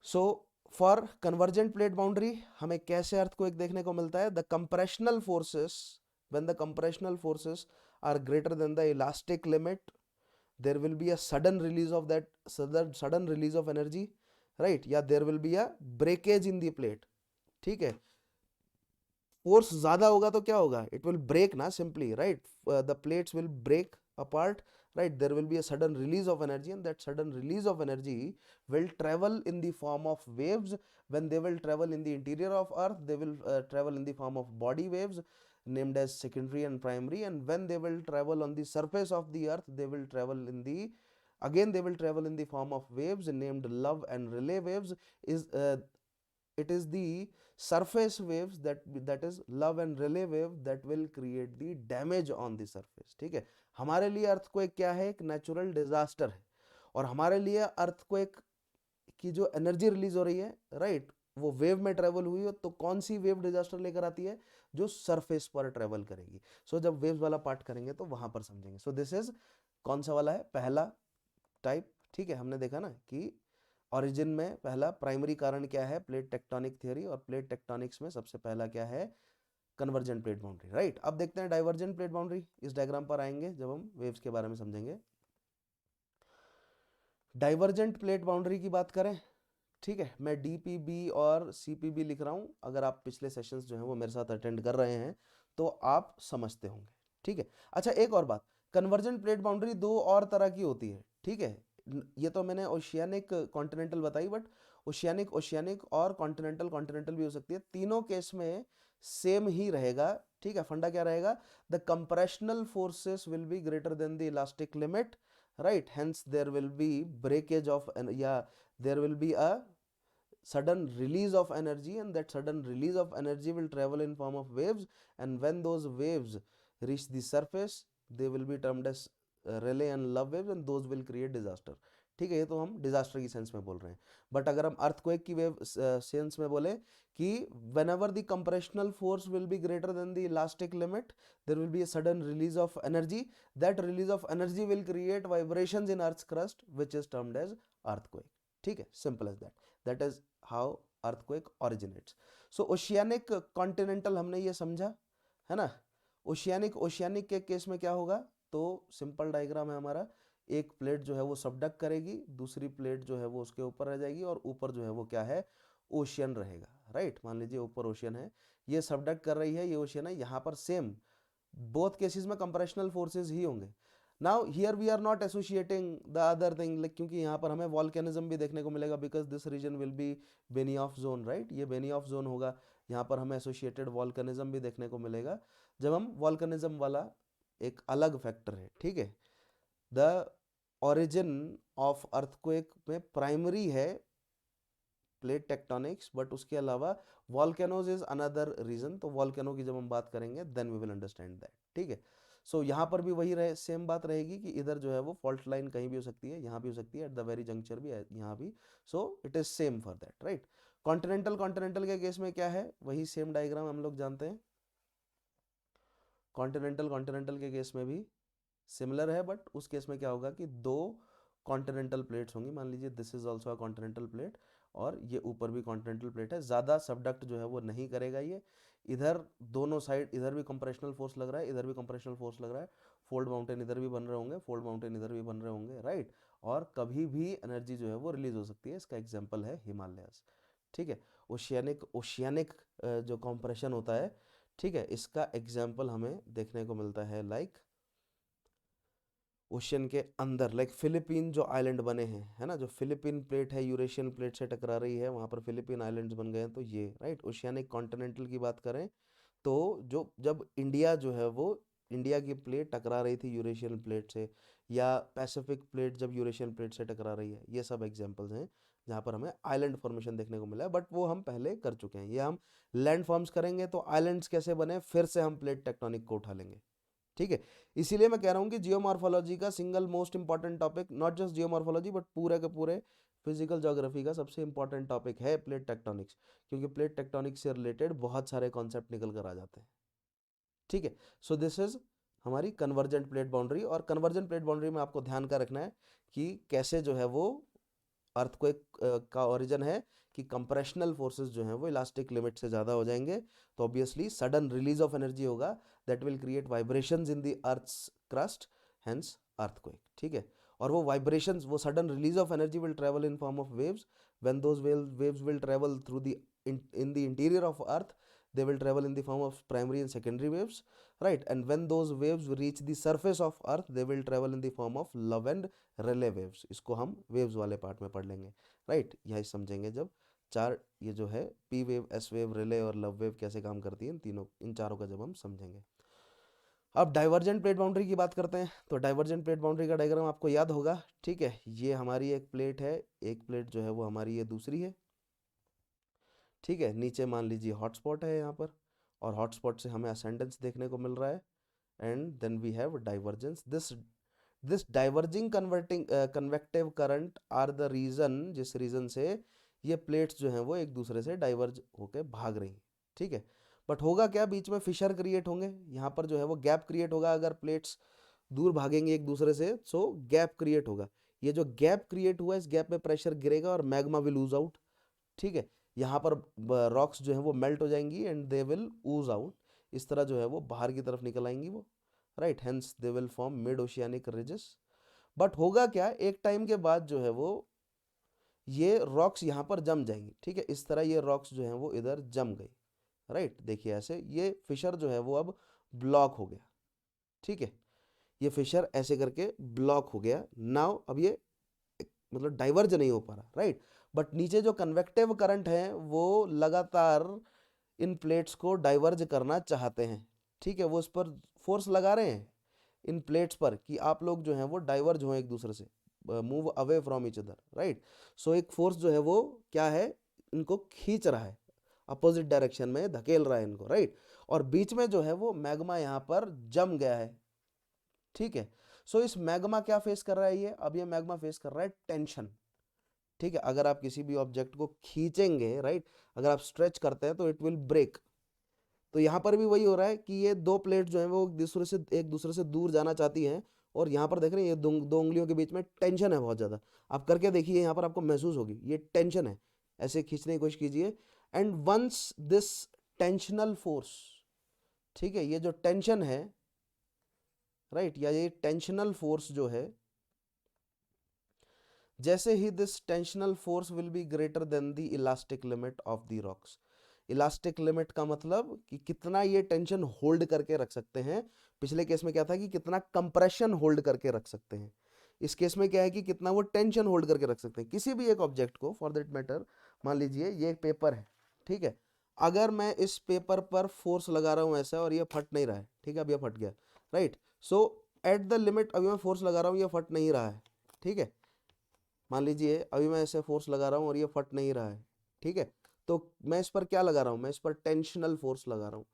So for convergent plate boundary हमें कैसे अर्थक्वेक देखने को मिलता है, the compressional forces, when the compressional forces are greater than the elastic limit, there will be a sudden release of that sudden release of energy, right, या there will be a breakage in the plate, ठीक है। Force ज्यादा होगा तो क्या होगा, it will break ना, simply, right, the plates will break apart, right, there will be a sudden release of energy, and that sudden release of energy will travel in the form of waves. When they will travel in the interior of earth, they will travel in the form of body waves named as secondary and primary, and when they will travel on the surface of the earth, they will travel in the, again they will travel in the form of waves named love and relay waves. Is it is the surface waves, that is love and relay wave, that will create the damage on the surface, ठीक है। हमारे लिए earthquake क्या है, एक natural disaster है, और हमारे लिए अर्थक्वेक की जो एनर्जी रिलीज हो रही है, राइट, वो वेव में ट्रेवल हुई हो, तो कौन सी वेव डिजास्टर लेकर आती है, जो सरफेस पर ट्रेवल करेगी। सो जब वेव्स वाला पार्ट करेंगे तो वहां पर समझेंगे। सो दिस इज कौन सा वाला है, पहला टाइप, ठीक है। हमने देखा ना कि ओरिजिन में पहला प्राइमरी कारण क्या है, प्लेट टेक्टोनिक थ्योरी, और प्लेट टेक्टोनिक्स में सबसे पहला क्या है, कन्वर्जेंट प्लेट बाउंड्री, राइट। अब देखते हैं डाइवर्जेंट प्लेट बाउंड्री, इस डायग्राम पर आएंगे जब हम वेव्स के बारे में समझेंगे। डाइवर्जेंट प्लेट बाउंड्री की बात करें, ठीक है, मैं डीपीबी और सीपीबी लिख रहा हूं। अगर आप पिछले सेशंस जो हैं वो मेरे साथ अटेंड कर रहे हैं तो आप समझते होंगे, ठीक है। अच्छा एक और बात, कन्वर्जेंट प्लेट बाउंड्री दो और तरह की होती है, ठीक है। ये तो मैंने ओशियानिक कॉन्टिनेंटल बताई, बट ओशियानिक ओशियानिक और कॉन्टिनेंटल कॉन्टिनेंटल भी हो सकती है। तीनों केस में सेम ही रहेगा, ठीक है। फंडा क्या रहेगा, the compressional forces will be greater than the elastic limit, right, hence there will be breakage of, या there will be a sudden release of energy, and that sudden release of energy will travel in form of waves, and when those waves reach the surface they will be termed as Rayleigh and love waves, and those will create disaster, ठीक है। ये तो हम disaster की sense में बोल रहे हैं। बट अगर हम अर्थक्वेक की वेव सेंस में बोले कि whenever the compressional force will be greater than the elastic limit there will be a sudden release of energy, that release of energy will create vibrations in earth's crust which is termed as earthquake, ठीक है। Simple as that, that is how earthquake originates. So oceanic continental हमने ये समझा है ना। Oceanic oceanic के case में क्या होगा, तो सिंपल डायग्राम है हमारा, एक प्लेट जो है वो सबडक्ट करेगी, दूसरी प्लेट जो है वो उसके ऊपर रह जाएगी, और ऊपर जो है वो क्या है, ओशियन रहेगा, राइट। मान लीजिए ऊपर ओशियन है, ये सबडक्ट कर रही है, ये ओशियन है, यहाँ पर सेम बोथ केसेस में कंप्रेशनल फोर्सेस ही होंगे। Now here we are not associating the other thing, like क्योंकि यहाँ पर हमें वॉल्केनिज्म भी देखने को मिलेगा, because this region will be Benioff zone, right, ये बेनिऑफ जोन होगा, यहाँ पर हमें एसोसिएटेड वॉल्केनिज्म भी देखने को मिलेगा, जब हम वॉल्केनिज्म वाला एक अलग फैक्टर है, ठीक है। द ओरिजिन ऑफ अर्थक्वेक में प्राइमरी है प्लेट टेक्टोनिक्स, बट उसके अलावा वॉल्केनोज इज अनदर रीजन, तो वॉल्केनो की जब हम बात करेंगे then we will understand that, ठीक है। सो यहाँ पर भी वही रहे, सेम बात रहेगी कि इधर जो है वो फॉल्ट लाइन कहीं भी हो सकती है, यहाँ भी हो सकती है, एट द वेरी जंक्चर भी यहाँ भी, so it is same for that, right. Continental continental के केस में क्या है, वही सेम डायग्राम हम लोग जानते हैं। कॉन्टिनेंटल कॉन्टिनेंटल के केस में भी सिमिलर है, बट उस केस में क्या होगा कि दो कॉन्टिनेंटल प्लेट्स होंगी, मान लीजिए this is also a continental plate, और ये ऊपर भी कॉन्टिनेंटल प्लेट है, ज़्यादा सबडक्ट जो है वो नहीं करेगा ये, इधर दोनों साइड, इधर भी कंप्रेशनल फोर्स लग रहा है, इधर भी कंप्रेशनल फोर्स लग रहा है, फोल्ड माउंटेन इधर भी बन रहे होंगे, फोल्ड माउंटेन इधर भी बन रहे होंगे, राइट, और कभी भी एनर्जी जो है वो रिलीज हो सकती है, इसका एग्जाम्पल है हिमालयस, ठीक है। ओशियानिक ओशियानिक जो कंप्रेशन होता है, ठीक है, इसका एग्जाम्पल हमें देखने को मिलता है लाइक ओशियन के अंदर, लाइक फिलीपीन जो आइलैंड बने हैं, है ना, जो फिलीपीन प्लेट है यूरेशियन प्लेट से टकरा रही है, वहाँ पर फिलीपीन आइलैंड्स बन गए हैं, तो ये राइट ओशियानिक कॉन्टिनेंटल की बात करें तो जो जब इंडिया जो है वो इंडिया की प्लेट टकरा रही थी यूरेशियन प्लेट से, या पैसिफिक प्लेट जब यूरेशियन प्लेट से टकरा रही है, ये सब एग्जांपल्स हैं जहाँ पर हमें आइलैंड फॉर्मेशन देखने को मिला है, बट वो हम पहले कर चुके हैं। ये हम लैंड फॉर्म्स करेंगे तो आइलैंड्स कैसे बने, फिर से हम प्लेट टेक्टोनिक को उठा लेंगे, ठीक है। इसीलिए मैं कह रहा हूँ कि जियोमॉर्फोलॉजी का single most important topic, not just geomorphology but पूरे के पूरे फिजिकल ज्योग्राफी का सबसे इंपॉर्टेंट टॉपिक है प्लेट टेक्टोनिक्स, क्योंकि प्लेट टेक्टोनिक्स से रिलेटेड बहुत सारे कॉन्सेप्ट निकल कर आ जाते हैं, ठीक है। सो दिस इज हमारी कन्वर्जेंट प्लेट बाउंड्री, और कन्वर्जेंट प्लेट बाउंड्री में आपको ध्यान का रखना है कि कैसे जो है वो अर्थक्वेक का ओरिजिन है कि कंप्रेशनल फोर्सेस जो हैं वो इलास्टिक लिमिट से ज़्यादा हो जाएंगे, तो obviously sudden release of energy होगा, that will create vibrations in the earth's crust, hence earthquake, ठीक है। और वो वाइब्रेशंस, वो sudden release of energy will travel in form of waves, when those waves will travel through the in the interior of earth, they will travel in the form of primary and secondary waves, right, and when those waves reach the surface of earth they will travel in the form of love and relay waves, इसको हम waves वाले part में पढ़ लेंगे, right, यही समझेंगे जब चार ये जो है P wave, S wave, relay और लव वेव कैसे काम करती है, इन तीनों इन चारों का जब हम समझेंगे। अब डाइवर्जेंट प्लेट बाउंड्री की बात करते हैं, तो डाइवर्जेंट प्लेट बाउंड्री का डायग्राम आपको याद होगा, ठीक है। ये हमारी एक प्लेट है, एक प्लेट जो है वो हमारी ये दूसरी है, ठीक है। नीचे मान लीजिए हॉटस्पॉट है यहाँ पर, और हॉटस्पॉट से हमें असेंडेंस देखने को मिल रहा है, and then we have divergence. This diverging converting convective current are the reason, जिस रीजन से ये प्लेट्स जो हैं वो एक दूसरे से डाइवर्ज होकर भाग रही हैं, ठीक है। बट होगा क्या, बीच में फिशर क्रिएट होंगे, यहाँ पर जो है वो गैप क्रिएट होगा, अगर प्लेट्स दूर भागेंगे एक दूसरे से, सो गैप क्रिएट होगा, ये जो गैप क्रिएट हुआ इस गैप में प्रेशर गिरेगा और मैग्मा विल लूज आउट, ठीक है। यहाँ पर रॉक्स जो है वो मेल्ट हो जाएंगी and they will Uz out, इस तरह जो है वो बाहर की तरफ निकल आएंगी वो, right, hence they will form mid oceanic ridges. But होगा क्या, एक टाइम के बाद जो है वो ये रॉक्स यहाँ पर जम जाएंगी, ठीक है, इस तरह ये रॉक्स जो हैं वो इधर जम गई, राइट। देखिए ऐसे ये फिशर जो है वो अब ब्लॉक हो गया, ठीक है, ये फिशर ऐसे करके ब्लॉक हो गया। नाउ अब ये मतलब डाइवर्ज नहीं हो पा रहा, राइट। बट नीचे जो कन्वेक्टिव करंट है वो लगातार इन प्लेट्स को डाइवर्ज करना चाहते हैं, ठीक है, वो इस पर फोर्स लगा रहे हैं इन प्लेट्स पर कि आप लोग जो हैं वो डाइवर्ज हो एक दूसरे से, move away from each other, right. So एक फोर्स जो है वो क्या है, इनको खींच रहा है, अपोजिट डायरेक्शन में धकेल रहा है इनको, राइट। और बीच में जो है वो मैग्मा यहाँ पर जम गया है, ठीक है। सो इस मैग्मा क्या फेस कर रहा है ये, अब ये मैग्मा फेस कर रहा है टेंशन, ठीक है। अगर आप किसी भी ऑब्जेक्ट को खींचेंगे, राइट, अगर आप स्ट्रेच करते हैं तो इट विल ब्रेक। तो यहाँ पर भी वही हो रहा है कि ये दो प्लेट जो है वो एक दूसरे से दूर जाना चाहती हैं, और यहाँ पर देख रहे हैं ये दो उंगलियों के बीच में टेंशन है बहुत ज़्यादा। आप करके देखिए, यहाँ पर आपको महसूस होगी ये टेंशन है, ऐसे खींचने की कोशिश कीजिए। And once this tensional force, ठीक है, ये जो टेंशन है, राइट, या ये टेंशनल फोर्स जो है, जैसे ही this tensional force will be greater than the elastic limit of the rocks. Elastic limit का मतलब कि कितना ये टेंशन होल्ड करके रख सकते हैं। पिछले केस में क्या था कि कितना कंप्रेशन होल्ड करके रख सकते हैं, इस केस में क्या है कि कितना वो टेंशन होल्ड करके रख सकते हैं किसी भी एक ऑब्जेक्ट को। फॉर दैट मैटर मान लीजिए ये एक पेपर है, ठीक है, अगर मैं इस पेपर पर फोर्स लगा रहा हूँ ऐसा और ये फट नहीं रहा है, ठीक है, अब ये फट गया, right. So at the limit अभी मैं फोर्स लगा रहा हूँ, ये फट नहीं रहा है, ठीक है। मान लीजिए अभी मैं ऐसे फोर्स लगा रहा हूँ और ये फट नहीं रहा है, ठीक है। तो मैं इस पर क्या लगा रहा हूँ, मैं इस पर टेंशनल फोर्स लगा रहा हूँ,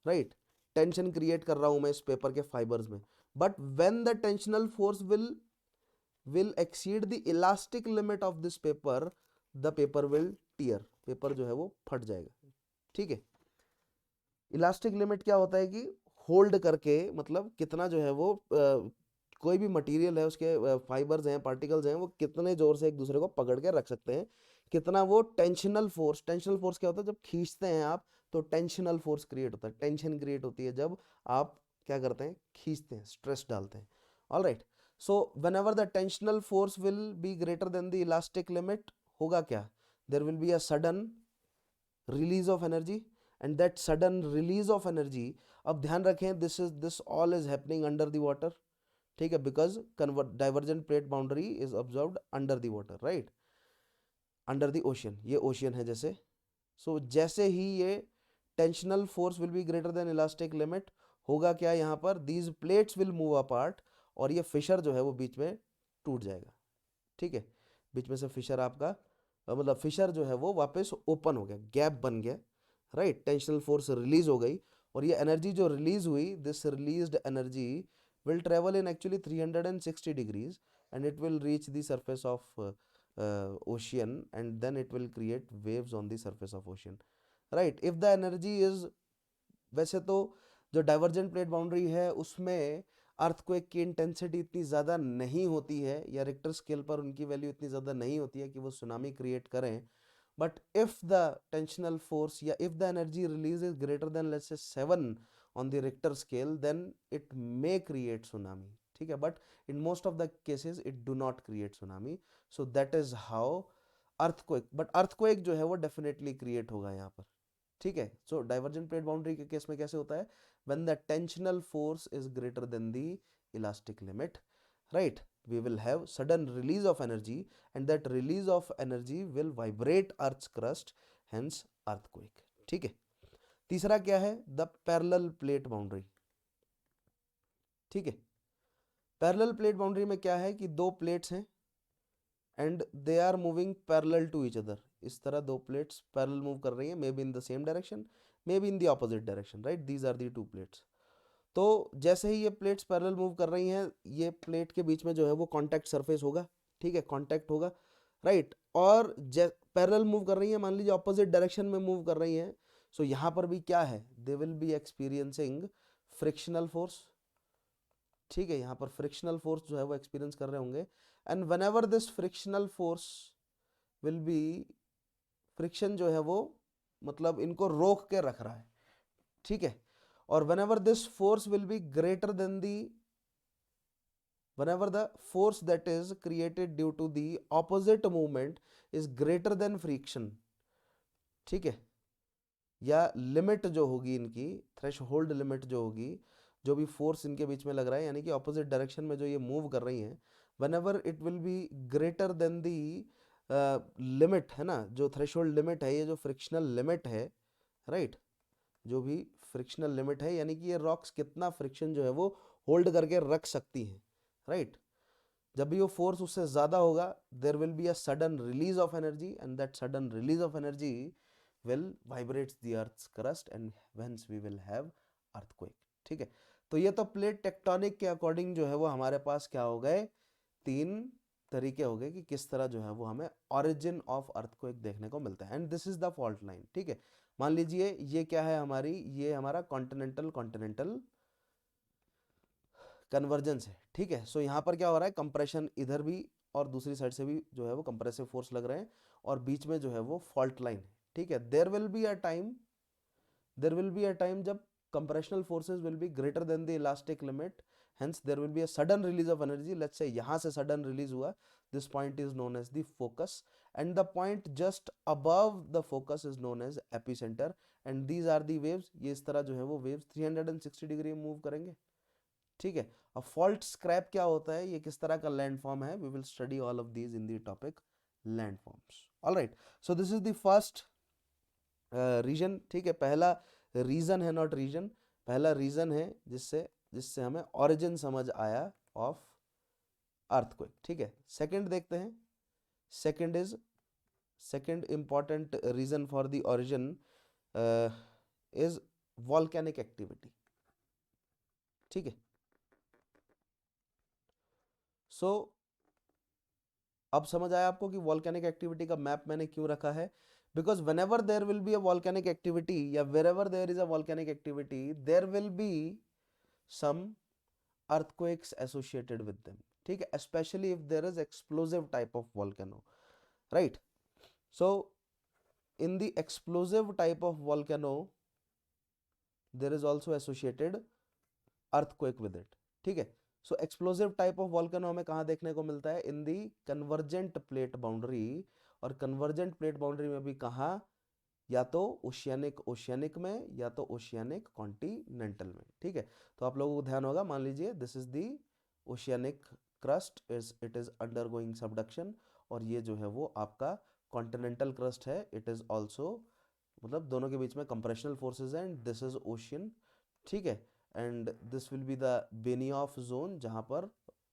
राइट। टेंशन क्रिएट कर रहा हूँ मैं इस पेपर के फाइबर्स में। But when the tensional force will exceed the elastic limit of this paper, the paper will tear, paper जो है वो फट जाएगा, ठीक है। इलास्टिक लिमिट क्या होता है कि होल्ड करके, मतलब कितना जो है वो कोई भी मटेरियल है उसके फाइबर्स हैं, पार्टिकल्स हैं, वो कितने जोर से एक दूसरे को पकड़ के रख सकते हैं, कितना वो टेंशनल फोर्स। टेंशनल फोर्स क्या होता है, जब खींचते हैं आप तो टेंशनल फोर्स क्रिएट होता है, टेंशन क्रिएट होती है जब आप क्या करते हैं, खींचते हैं, स्ट्रेस डालते हैं। All right. So when ever the tensional force will be greater than the elastic limit, होगा क्या, there will be a sudden release of energy, and that sudden release of energy, अब ध्यान रखें, this all is happening under the water, ठीक है, because divergent plate boundary is observed under the water, right, under the ocean, ये ocean है जैसे। सो जैसे ही ये tensional force will be greater then elastic limit, होगा क्या यहाँ पर, these plates will move apart, और ये फिशर जो है वो बीच में टूट जाएगा, ठीक है। बीच में से फिशर आपका मतलब फिशर जो है वो वापस ओपन हो गया, गैप बन गया, राइट। टेंशनल फोर्स रिलीज हो गई, और ये एनर्जी जो रिलीज हुई, this released energy will travel in actually 360 degrees, and it will reach the surface of ocean, and then it will create waves on the surface of ocean, right. If the energy is, वैसे तो जो divergent plate boundary है उसमें earthquake की intensity इतनी ज़्यादा नहीं होती है, या रिक्टर स्केल पर उनकी वैल्यू इतनी ज़्यादा नहीं होती है कि वो सुनामी क्रिएट करें। But if the tensional force या if the energy release is greater than let's say 7 on the Richter scale, then it may create tsunami, ठीक है। But in most of the cases it do not create tsunami, so that is how earthquake, but earthquake जो है वो definitely create होगा यहाँ पर, ठीक है। सो डाइवर्जेंट प्लेट बाउंड्री के केस में कैसे होता है, when the tensional force is greater than the elastic limit, right, we will have sudden release of energy, and that release of energy will vibrate earth's crust, hence earthquake, ठीक है। तीसरा क्या है, द पैरेलल प्लेट बाउंड्री, ठीक है। Parallel plate boundary में क्या है कि दो प्लेट्स हैं and they are moving parallel to each other, इस तरह दो प्लेट्स पैरेलल मूव कर रही हैं, maybe in the same direction, maybe in the opposite direction, right, these are the two plates. तो जैसे ही ये प्लेट्स पैरेलल मूव कर रही हैं, ये प्लेट के बीच में जो है वो कॉन्टैक्ट सरफेस होगा, ठीक है, कॉन्टैक्ट होगा, राइट। और पैरेलल मूव कर रही हैं, मान लीजिए ऑपोजिट डायरेक्शन में मूव कर रही हैं, सो यहाँ पर भी क्या है, दे will B experiencing frictional force, ठीक है, यहाँ पर फ्रिक्शनल फोर्स जो है वो एक्सपीरियंस कर रहे होंगे। And when ever this frictional force will B, friction जो है वो मतलब इनको रोक के रख रहा है, ठीक है। और when ever this force will be greater then the, whenever the force that is created due to the opposite movement is greater than friction, ठीक है, या लिमिट जो होगी इनकी, थ्रेश होल्ड लिमिट जो होगी, जो भी फोर्स इनके बीच में लग रहा है, यानी कि ऑपोजिट डायरेक्शन में जो ये मूव कर रही हैं, whenever it will be greater then the limit, है ना, जो थ्रेशोल्ड लिमिट है, ये जो फ्रिक्शनल लिमिट है, राइट, जो भी फ्रिक्शनल लिमिट है, यानी कि ये रॉक्स कितना फ्रिक्शन जो है वो होल्ड करके रख सकती हैं, राइट। जब भी वो फोर्स उससे ज्यादा होगा, there will be a sudden release of energy, and that sudden release of energy will vibrates the earth's crust, and whence we will have earthquake. ठीक है, तो ये तो प्लेट टेक्टोनिक के अकॉर्डिंग जो है वो हमारे पास क्या हो गए, तीन तरीके हो गए कि किस तरह जो है वो हमें ओरिजिन ऑफ अर्थक्वेक देखने को मिलता है, and this is the fault line. ठीक है, मान लीजिए ये क्या है हमारी, ये हमारा कॉन्टिनेंटल कॉन्टिनेंटल कन्वर्जेंस है। ठीक है, सो यहाँ पर क्या हो रहा है, कंप्रेशन इधर भी और दूसरी साइड से भी जो है वो कंप्रेसिव फोर्स लग रहे हैं, और बीच में जो है वो फॉल्ट लाइन है। ठीक है, there will be a time जब compressional forces will be greater than the elastic limit, hence there will be a sudden release of energy. Let's say यहाँ से sudden release हुआ, this point is known as the focus, and the point just above the focus is known as epicenter, and these are the waves। ये इस तरह जो है वो waves 360 degree में मूव करेंगे। ठीक है, अब फॉल्ट स्क्रैप क्या होता है, ये किस तरह का लैंड फॉर्म है, we will study all of these in the topic land forms. Alright, so this is the first reason. ठीक है, पहला रीजन है, नॉट रीजन, पहला रीजन है जिससे जिससे हमें ओरिजिन समझ आया ऑफ अर्थक्वेक। ठीक है, सेकंड देखते हैं, second important reason for the origin is volcanic activity. ठीक है, सो अब समझ आया आपको कि वॉल्केनिक एक्टिविटी का मैप मैंने क्यों रखा है, because whenever there will be a volcanic activity या wherever there is a volcanic activity there will be some earthquakes associated with them। ठीक है, especially if there is explosive type of volcano, right? So in the explosive type of volcano there is also associated earthquake with it। ठीक है, सो explosive type of volcano हमें कहाँ देखने को मिलता है, इन दी कन्वर्जेंट प्लेट बाउंड्री, और कन्वर्जेंट प्लेट बाउंड्री में भी कहाँ, या तो ओशियानिक में या तो ओशियानिक कॉन्टिनेंटल में। ठीक है, तो आप लोगों को ध्यान होगा, मान लीजिए this is the oceanic crust, it is undergoing subduction, और ये जो है वो आपका कॉन्टिनेंटल क्रस्ट है, इट इज ऑल्सो, मतलब दोनों के बीच में कंप्रेशनल फोर्सेज हैं, एंड दिस इज ओशियन। ठीक है, and this will be the Benioff zone, जहां पर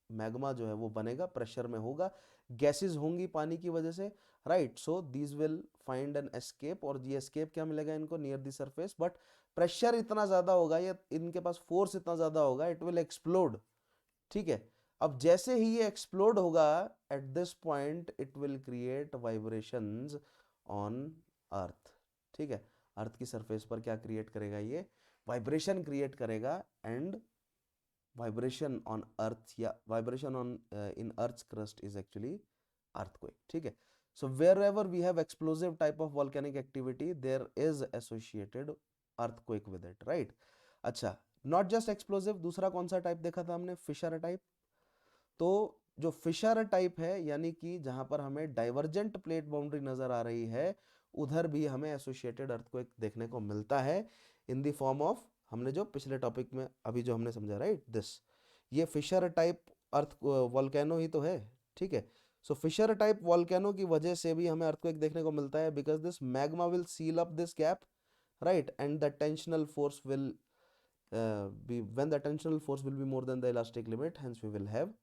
मैग्मा जो है वो बनेगा, प्रेशर में होगा, गैसेस होंगी पानी की वजह से, right. So these will find an escape, और ये एस्केप क्या मिलेगा इनको, near the surface, but pressure इतना ज्यादा होगा, या इनके पास फोर्स इतना ज्यादा होगा, इट विल एक्सप्लोड। ठीक है, अब जैसे ही ये एक्सप्लोड होगा, at this point it will create vibrations on earth. ठीक है, अर्थ की सरफेस पर क्या क्रिएट करेगा, ये वाइब्रेशन क्रिएट करेगा, एंड वाइब्रेशन ऑन अर्थ या vibration on in earth crust is actually earthquake। ठीक है, so wherever we have explosive type of volcanic activity there is associated earthquake with it, right? अच्छा, not just explosive, दूसरा कौन सा type देखा था हमने, फिशर टाइप। तो जो फिशर टाइप है, यानी कि जहां पर हमें डाइवर्जेंट प्लेट बाउंड्री नजर आ रही है, उधर भी हमें एसोसिएटेड अर्थक्वेक देखने को मिलता है, इन द फॉर्म ऑफ, हमने जो पिछले टॉपिक में अभी जो हमने समझा, राइट, दिस, ये फिशर टाइप अर्थ वॉल्केनो ही तो है। ठीक है, सो फिशर टाइप वॉल्केनो की वजह से भी हमें अर्थक्वेक देखने को मिलता है, because this magma will seal up this gap, right, and the tensional force will be when the tensional force will be more than the elastic limit, hence we will have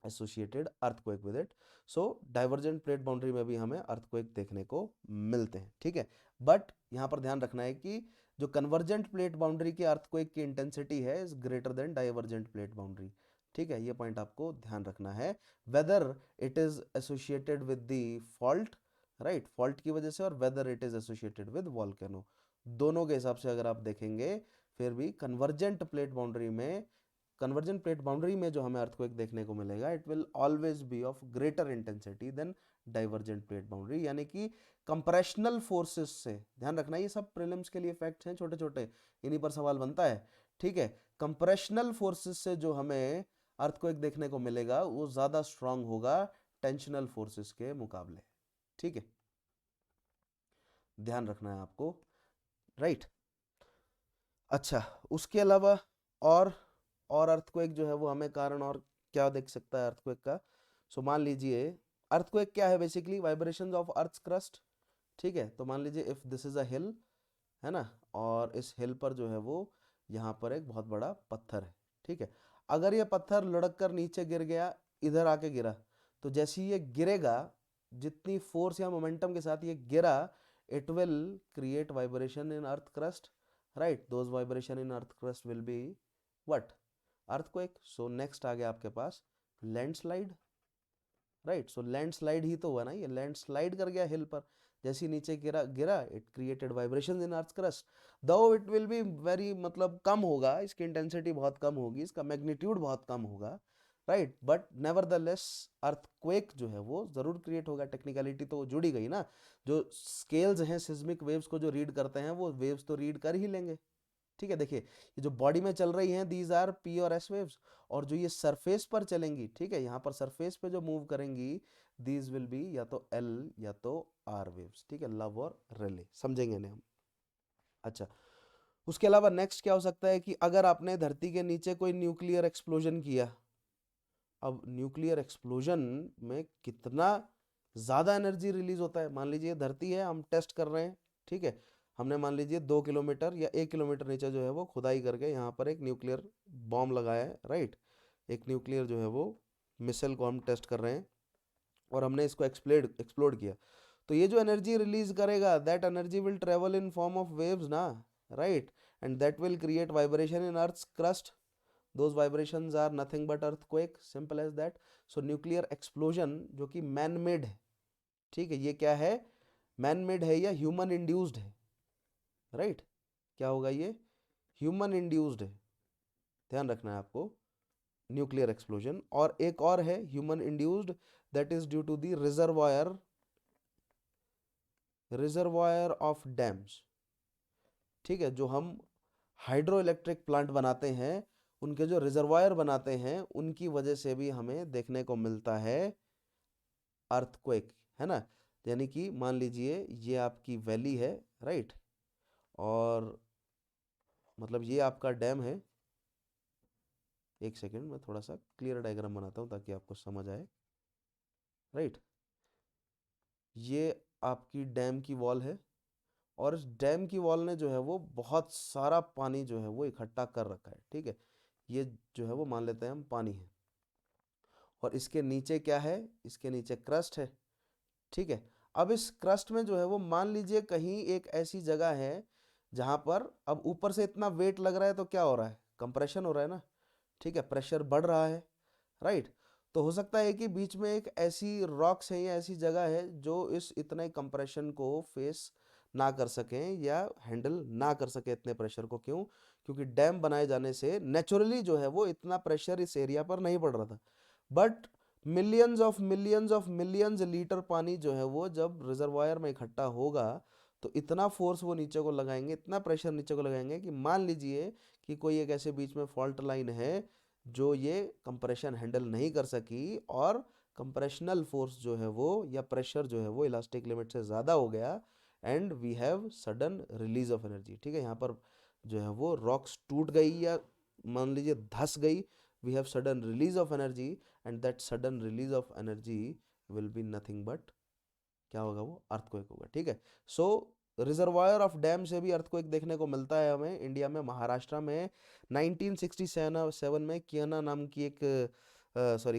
associated earthquake with it। so divergent plate boundary में भी हमें earthquake देखने को मिलते हैं। ठीक है, but यहाँ पर ध्यान रखना है कि जो कन्वर्जेंट प्लेट बाउंड्री की earthquake की इंटेंसिटी है is greater then divergent plate boundary. ठीक है, ये पॉइंट आपको ध्यान रखना है, whether it is associated with the fault, right, fault की वजह से, और whether it is associated with volcano, दोनों के हिसाब से अगर आप देखेंगे, फिर भी कन्वर्जेंट प्लेट बाउंड्री में जो हमें अर्थक्वेक देखने को मिलेगा, it will always be of greater intensity than divergent plate boundary, यानी कि कंप्रेशनल फोर्सेस से, ध्यान रखना ये सब प्रीलिम्स के लिए फैक्ट्स हैं छोटे छोटे, इन्हीं पर सवाल बनता है। ठीक है, कंप्रेशनल फोर्सेस से जो हमें अर्थक्वेक देखने को मिलेगा वो ज्यादा स्ट्रांग होगा टेंशनल फोर्सेस के मुकाबले। ठीक है, ध्यान रखना है आपको, राइट। अच्छा, उसके अलावा और अर्थक्वेक जो है वो हमें कारण और क्या देख सकता है अर्थक्वेक का? सो मान लीजिए अर्थक्वेक क्या है? Basically vibrations of earth crust. ठीक है, तो मान लीजिए इफ दिस इज अ हिल, है ना, और इस हिल पर जो है वो यहाँ पर एक बहुत बड़ा पत्थर है। ठीक है, अगर ये पत्थर लुढ़क कर नीचे गिर गया, इधर आके गिरा, तो जैसे ही ये गिरेगा, जितनी फोर्स या मोमेंटम के साथ ये गिरा, it will create vibration in earth crust, right? Those vibration in earth crust will be what? Earthquake. So next आ गया आपके पास लैंडस्लाइड, राइट? सो लैंडस्लाइड ही तो हुआ ना, ये लैंडस्लाइड कर गया हिल पर, जैसे ही नीचे गिरा गिरा, it created vibrations in earth crust. दो इट विल बी वेरी मतलब कम होगा, इसकी इंटेंसिटी बहुत कम होगी, इसका मैग्नीट्यूड बहुत कम होगा, राइट? बट नेवरदलेस अर्थक्वेक जो है वो जरूर क्रिएट होगा। टेक्निकलिटी तो जुड़ी गई ना, जो स्केल्स हैं सिस्मिक वेव्स को जो रीड करते हैं, वो वेव्स तो रीड कर ही लेंगे। ठीक है, देखिए ये जो बॉडी में चल रही हैं दीज आर पी और एस वेव्स, और जो ये सरफेस पर चलेंगी, ठीक है, यहाँ पर सरफेस पे जो मूव करेंगी, दीज विल बी या तो एल या तो आर वेव्स। ठीक है, लव और रेले, समझेंगे इन्हें हम। अच्छा, उसके अलावा नेक्स्ट क्या हो सकता है कि अगर आपने धरती के नीचे कोई न्यूक्लियर एक्सप्लोजन किया, अब न्यूक्लियर एक्सप्लोजन में कितना ज़्यादा एनर्जी रिलीज होता है। मान लीजिए धरती है, हम टेस्ट कर रहे हैं, ठीक है, हमने मान लीजिए 2 किलोमीटर या 1 किलोमीटर नीचे जो है वो खुदाई करके यहाँ पर एक न्यूक्लियर बॉम्ब लगाया है, राइट? एक न्यूक्लियर जो है वो मिसाइल को हम टेस्ट कर रहे हैं, और हमने इसको एक्सप्लोड किया, तो ये जो एनर्जी रिलीज करेगा, that energy will travel in form of waves ना, right? And that will create vibration in earth's crust. those vibrations are nothing but earthquake, simple as that. so nuclear explosion जो कि man made है, ठीक है, ये क्या है? Man made है या ह्यूमन इंड्यूस्ड है, राइट? क्या होगा ये? ह्यूमन इंड्यूस्ड है, ध्यान रखना है आपको, न्यूक्लियर एक्सप्लोजन। और एक और है human induced, that is due to the reservoir of dams. ठीक है, जो हम हाइड्रो इलेक्ट्रिक प्लांट बनाते हैं, उनके जो रिजर्वायर बनाते हैं, उनकी वजह से भी हमें देखने को मिलता है अर्थक्वेक, है ना? यानी कि मान लीजिए ये आपकी वैली है, राइट? और मतलब ये आपका डैम है। एक सेकेंड, मैं थोड़ा सा क्लियर डायग्राम बनाता हूँ ताकि आपको समझ आए, राइट? ये आपकी डैम की वॉल है, और इस डैम की वॉल ने जो है वो बहुत सारा पानी जो है वो इकट्ठा कर रखा है। ठीक है, ये जो है वो मान लेते हैं हम पानी है, और इसके नीचे क्या है? इसके नीचे क्रस्ट है। ठीक है, अब इस क्रस्ट में जो है वो मान लीजिए कहीं एक ऐसी जगह है जहां पर अब ऊपर से इतना वेट लग रहा है, तो क्या हो रहा है? कंप्रेशन हो रहा है ना, ठीक है, प्रेशर बढ़ रहा है, राइट? तो हो सकता है कि बीच में एक ऐसी रॉक्स है या ऐसी जगह है जो इस इतने कंप्रेशन को फेस ना कर सकें या हैंडल ना कर सके इतने प्रेशर को। क्यों? क्योंकि डैम बनाए जाने से नेचुरली जो है वो इतना प्रेशर इस एरिया पर नहीं पड़ रहा था, बट मिलियंस लीटर पानी जो है वो जब रिजर्वायर में इकट्ठा होगा, तो इतना फोर्स वो नीचे को लगाएंगे, इतना प्रेशर नीचे को लगाएंगे कि मान लीजिए कि कोई एक ऐसे बीच में फॉल्ट लाइन है जो ये कंप्रेशन हैंडल नहीं कर सकी, और कंप्रेशनल फोर्स जो है वो या प्रेशर जो है वो इलास्टिक लिमिट से ज़्यादा हो गया, and we have sudden release of energy. ठीक है, यहाँ पर जो है वो रॉक्स टूट गई या मान लीजिए धस गई, we have sudden release of energy, and that sudden release of energy will be nothing but क्या होगा? वो अर्थक्वेक होगा। ठीक है, सो रिजर्वायर ऑफ डैम से भी अर्थक्वेक देखने को मिलता है हमें इंडिया में, महाराष्ट्र में 1967 में कियना नाम की एक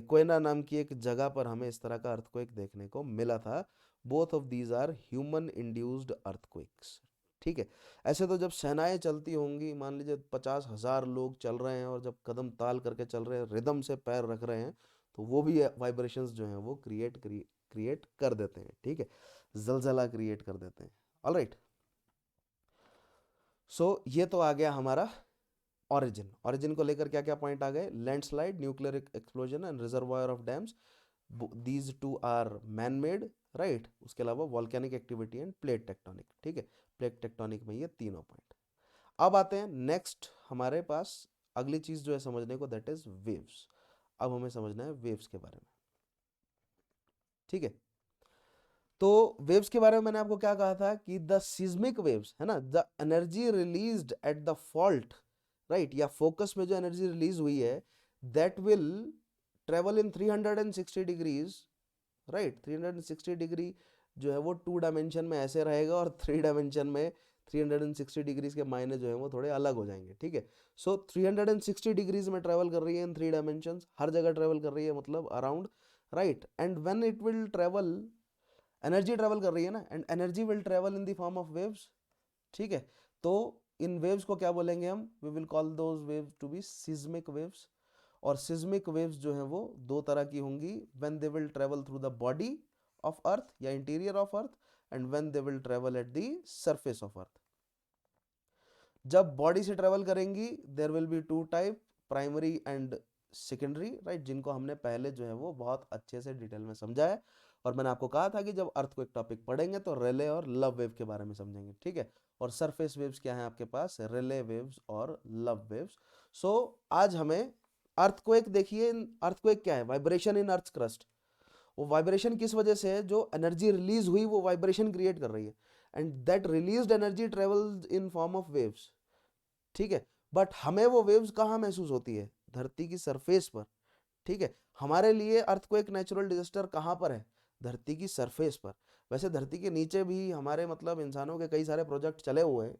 कोयना नाम की एक जगह पर हमें इस तरह का अर्थक्वेक देखने को मिला था। Both of these are human induced earthquakes. ठीक है, ऐसे तो जब सेनाएं चलती होंगी, मान लीजिए 50,000 लोग चल रहे हैं और जब कदम ताल करके चल रहे हैं, रिदम से पैर रख रहे हैं, तो वो भी वाइब्रेशंस जो हैं वो क्रिएट कर देते हैं। ठीक है, जलजला क्रिएट कर देते हैं। ऑलराइट, सो ये तो आ गया हमारा ऑरिजिन को लेकर क्या क्या पॉइंट आ गए? Landslide, nuclear explosion and reservoir of dams, these two are man made, right? उसके अलावा volcanic activity and plate tectonic. ठीक है, प्लेट टेक्टोनिक में ये तीनों पॉइंट। अब आते हैं नेक्स्ट हमारे पास अगली चीज जो है समझने को, दैट इज वेव्स। अब हमें समझना है वेव्स के बारे में। ठीक है, तो वेव्स के बारे में मैंने आपको क्या कहा था कि द सिस्मिक वेव्स है ना, the energy released at the fault, right, या फोकस में जो एनर्जी रिलीज हुई है, that will travel in 360 degrees, right. 360 degree जो है वो 2 डायमेंशन में ऐसे रहेगा, और 3 डायमेंशन में 360 डिग्रीज के मायने जो है वो थोड़े अलग हो जाएंगे, ठीक है। सो 360 डिग्रीज में ट्रेवल कर रही है इन 3 डायमेंशंस, हर जगह ट्रेवल कर रही है, मतलब around, right. And when it will travel, energy travel कर रही है ना, and energy will travel in the form of waves, ठीक है। तो इन वेव्स को क्या बोलेंगे हम, we will call those waves to be seismic waves. और सिस्मिक वेव्स जो हैं वो दो तरह की होंगी, when they will travel through the body of earth या interior of earth, and when they will travel at the surface of earth. जब बॉडी से ट्रेवल करेंगी there will be two type, primary and secondary, right, जिनको हमने पहले जो है वो बहुत अच्छे से डिटेल में समझा है। और मैंने आपको कहा था कि जब अर्थ को एक टॉपिक पढ़ेंगे तो रिले और लव वेव के बारे में समझेंगे, ठीक है। और सरफेस वेव्स क्या है आपके पास, रिले वेव्स और लव वेव्स। सो आज हमें अर्थक्वेक, देखिए अर्थक्वेक क्या है, वाइब्रेशन इन अर्थ क्रस्ट। वो वाइब्रेशन किस वजह से है, जो एनर्जी रिलीज हुई वो वाइब्रेशन क्रिएट कर रही है, and that released energy travels in form of waves, ठीक है। बट हमें वो वेव्स कहाँ महसूस होती है, धरती की सरफेस पर, ठीक है। हमारे लिए अर्थक्वेक नेचुरल डिजास्टर कहाँ पर है, धरती की सरफेस पर। वैसे धरती के नीचे भी हमारे मतलब इंसानों के कई सारे प्रोजेक्ट चले हुए हैं,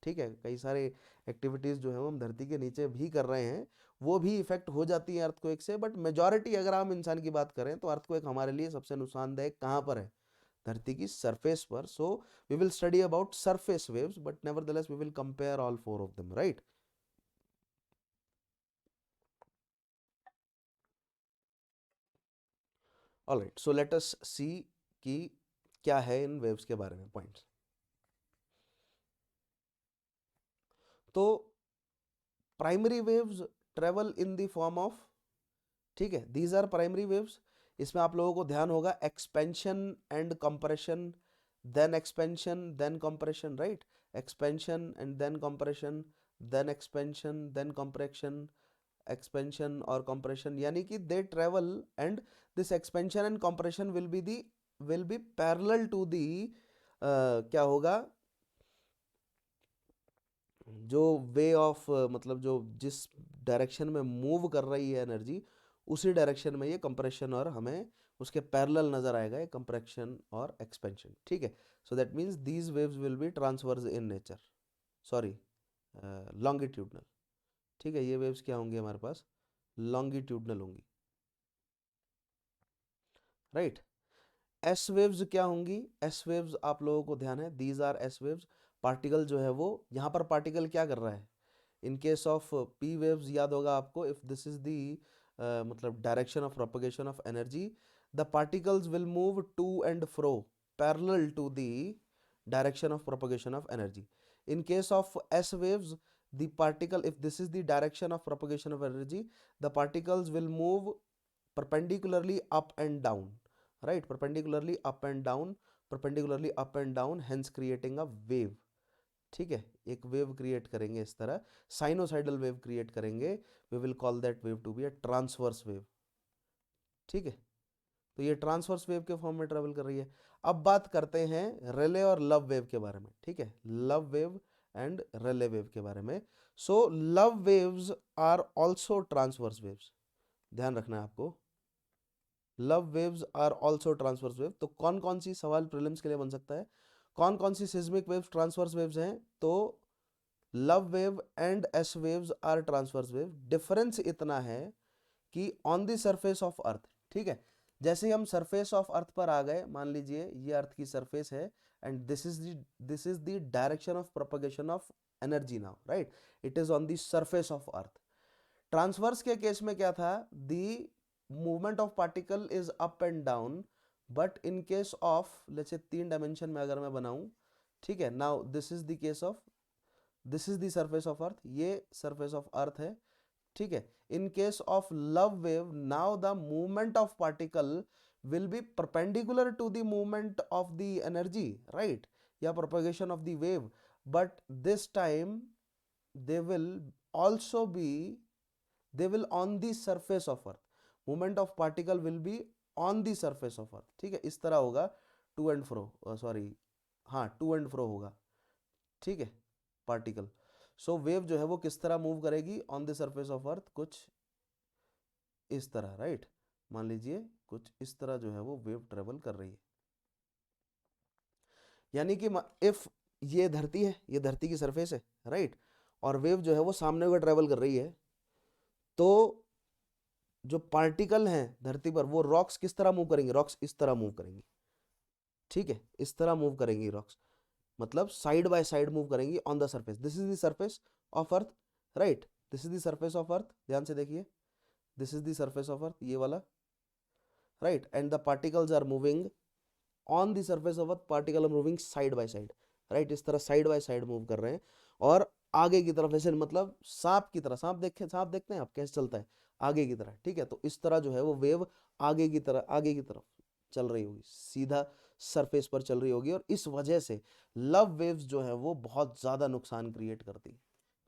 ठीक है, कई सारे एक्टिविटीज़ जो है वो हम धरती के नीचे भी कर रहे हैं, वो भी इफेक्ट हो जाती है अर्थक्वेक से। बट मेजॉरिटी अगर हम इंसान की बात करें तो अर्थक्वेक हमारे लिए सबसे नुकसानदायक कहाँ पर है, धरती की सरफेस पर। So we will study about surface waves, but nevertheless we will compare all 4 of them, right. Alright, so let us see कि क्या है इन वेव्स के बारे में पॉइंट्स। तो primary waves travel in the form of, ठीक है, दीज आर प्राइमरी वेव्स। इसमें आप लोगों को ध्यान होगा expansion and compression, then expansion then compression, right. Expansion and then compression, then expansion then compression, expansion और कंप्रेशन, यानी कि they travel, and this expansion and compression will be parallel to the, क्या होगा, जो वे ऑफ, मतलब जो जिस direction में मूव कर रही है एनर्जी, उसी डायरेक्शन में ये कंप्रेशन और हमें उसके पैरेलल नजर आएगा, ये कंप्रेशन और एक्सपेंशन, ठीक है। So that means these waves will be transverse in nature, sorry, longitudinal, ठीक है। ये वेव्स क्या होंगी हमारे पास, लॉन्गिट्यूडनल होंगी, राइट। एस वेव्स क्या होंगी, एस वेव्स आप लोगों को ध्यान है, these R S waves. Particle जो है वो, यहाँ पर पार्टिकल क्या कर रहा है, in case of P waves याद होगा आपको, इफ दिस इज दी मतलब direction of propagation of energy, the particles will move to and fro parallel to the direction of propagation of energy. in case of s waves, the particle, if this is the direction of propagation of energy, the particles will move perpendicularly up and down, right, perpendicularly up and down, perpendicularly up and down, hence creating a wave, ठीक है। एक wave create करेंगे इस तरह, sinusoidal wave create करेंगे, we will call that wave to be a transverse wave, ठीक है। तो ये ट्रांसवर्स वेव के फॉर्म में ट्रेवल कर रही है। अब बात करते हैं रिले और लव वेव के बारे में, ठीक है, love wave and Rayleigh wave के बारे में। So love waves are also transverse waves, ध्यान रखना है आपको, love waves are also transverse wave. तो कौन कौन सी सवाल प्रीलिम्स के लिए बन सकता है, कौन कौन सी सिस्मिक वेव्स ट्रांसवर्स वेव्स हैं, तो love wave and S waves are transverse wave. Difference इतना है कि on the surface of earth, ठीक है, जैसे ही हम सरफेस ऑफ अर्थ पर आ गए, मान लीजिए ये अर्थ की सरफेस है, and this is the direction of propagation of energy now, right, it is on the surface of earth. Transverse के केस में क्या था, the movement of particle is up and down, but in case of let's say 3 dimension में अगर मैं बनाऊं, ठीक है, now this is the case of, this is the surface of earth, ये सरफेस ऑफ अर्थ है, ठीक है। In case of love wave, now the movement of particle will be perpendicular to the movement of the energy, right, या propagation of the wave, but this time they will also be, they will on the surface of earth, movement of particle will be on the surface of earth, ठीक है, इस तरह होगा to and fro, sorry हाँ to and फ्रो होगा, ठीक है, particle. सो wave जो है वो किस तरह मूव करेगी ऑन द सरफेस ऑफ अर्थ, कुछ इस तरह, राइट। मान लीजिए कुछ इस तरह जो है वो वेव ट्रेवल कर रही है, यानी कि इफ ये धरती है, ये धरती की सरफेस है, राइट, और वेव जो है वो सामने को ट्रेवल कर रही है, तो जो पार्टिकल हैं धरती पर वो रॉक्स किस तरह मूव करेंगे, रॉक्स इस तरह मूव करेंगी, ठीक है, इस तरह मूव करेंगी रॉक्स, मतलब साइड बाय साइड मूव करेंगी on the surface. This is the surface of earth, right, this is the surface of earth, ध्यान से देखिए, this is the surface of earth, ये वाला, right, and the particles are moving on the surface of earth, particle are moving side by side, right, इस तरह side by side move कर रहे हैं, और आगे की तरफ ऐसे, मतलब सांप की तरह, सांप देखते हैं आप कैसे चलता है, आगे की तरह, ठीक है, तो इस तरह जो है वो वेव आगे की तरह, आगे की तरफ चल रही होगी, सीधा सरफेस पर चल रही होगी, और इस वजह से लव वेव्स जो है वो बहुत ज्यादा नुकसान क्रिएट करती है।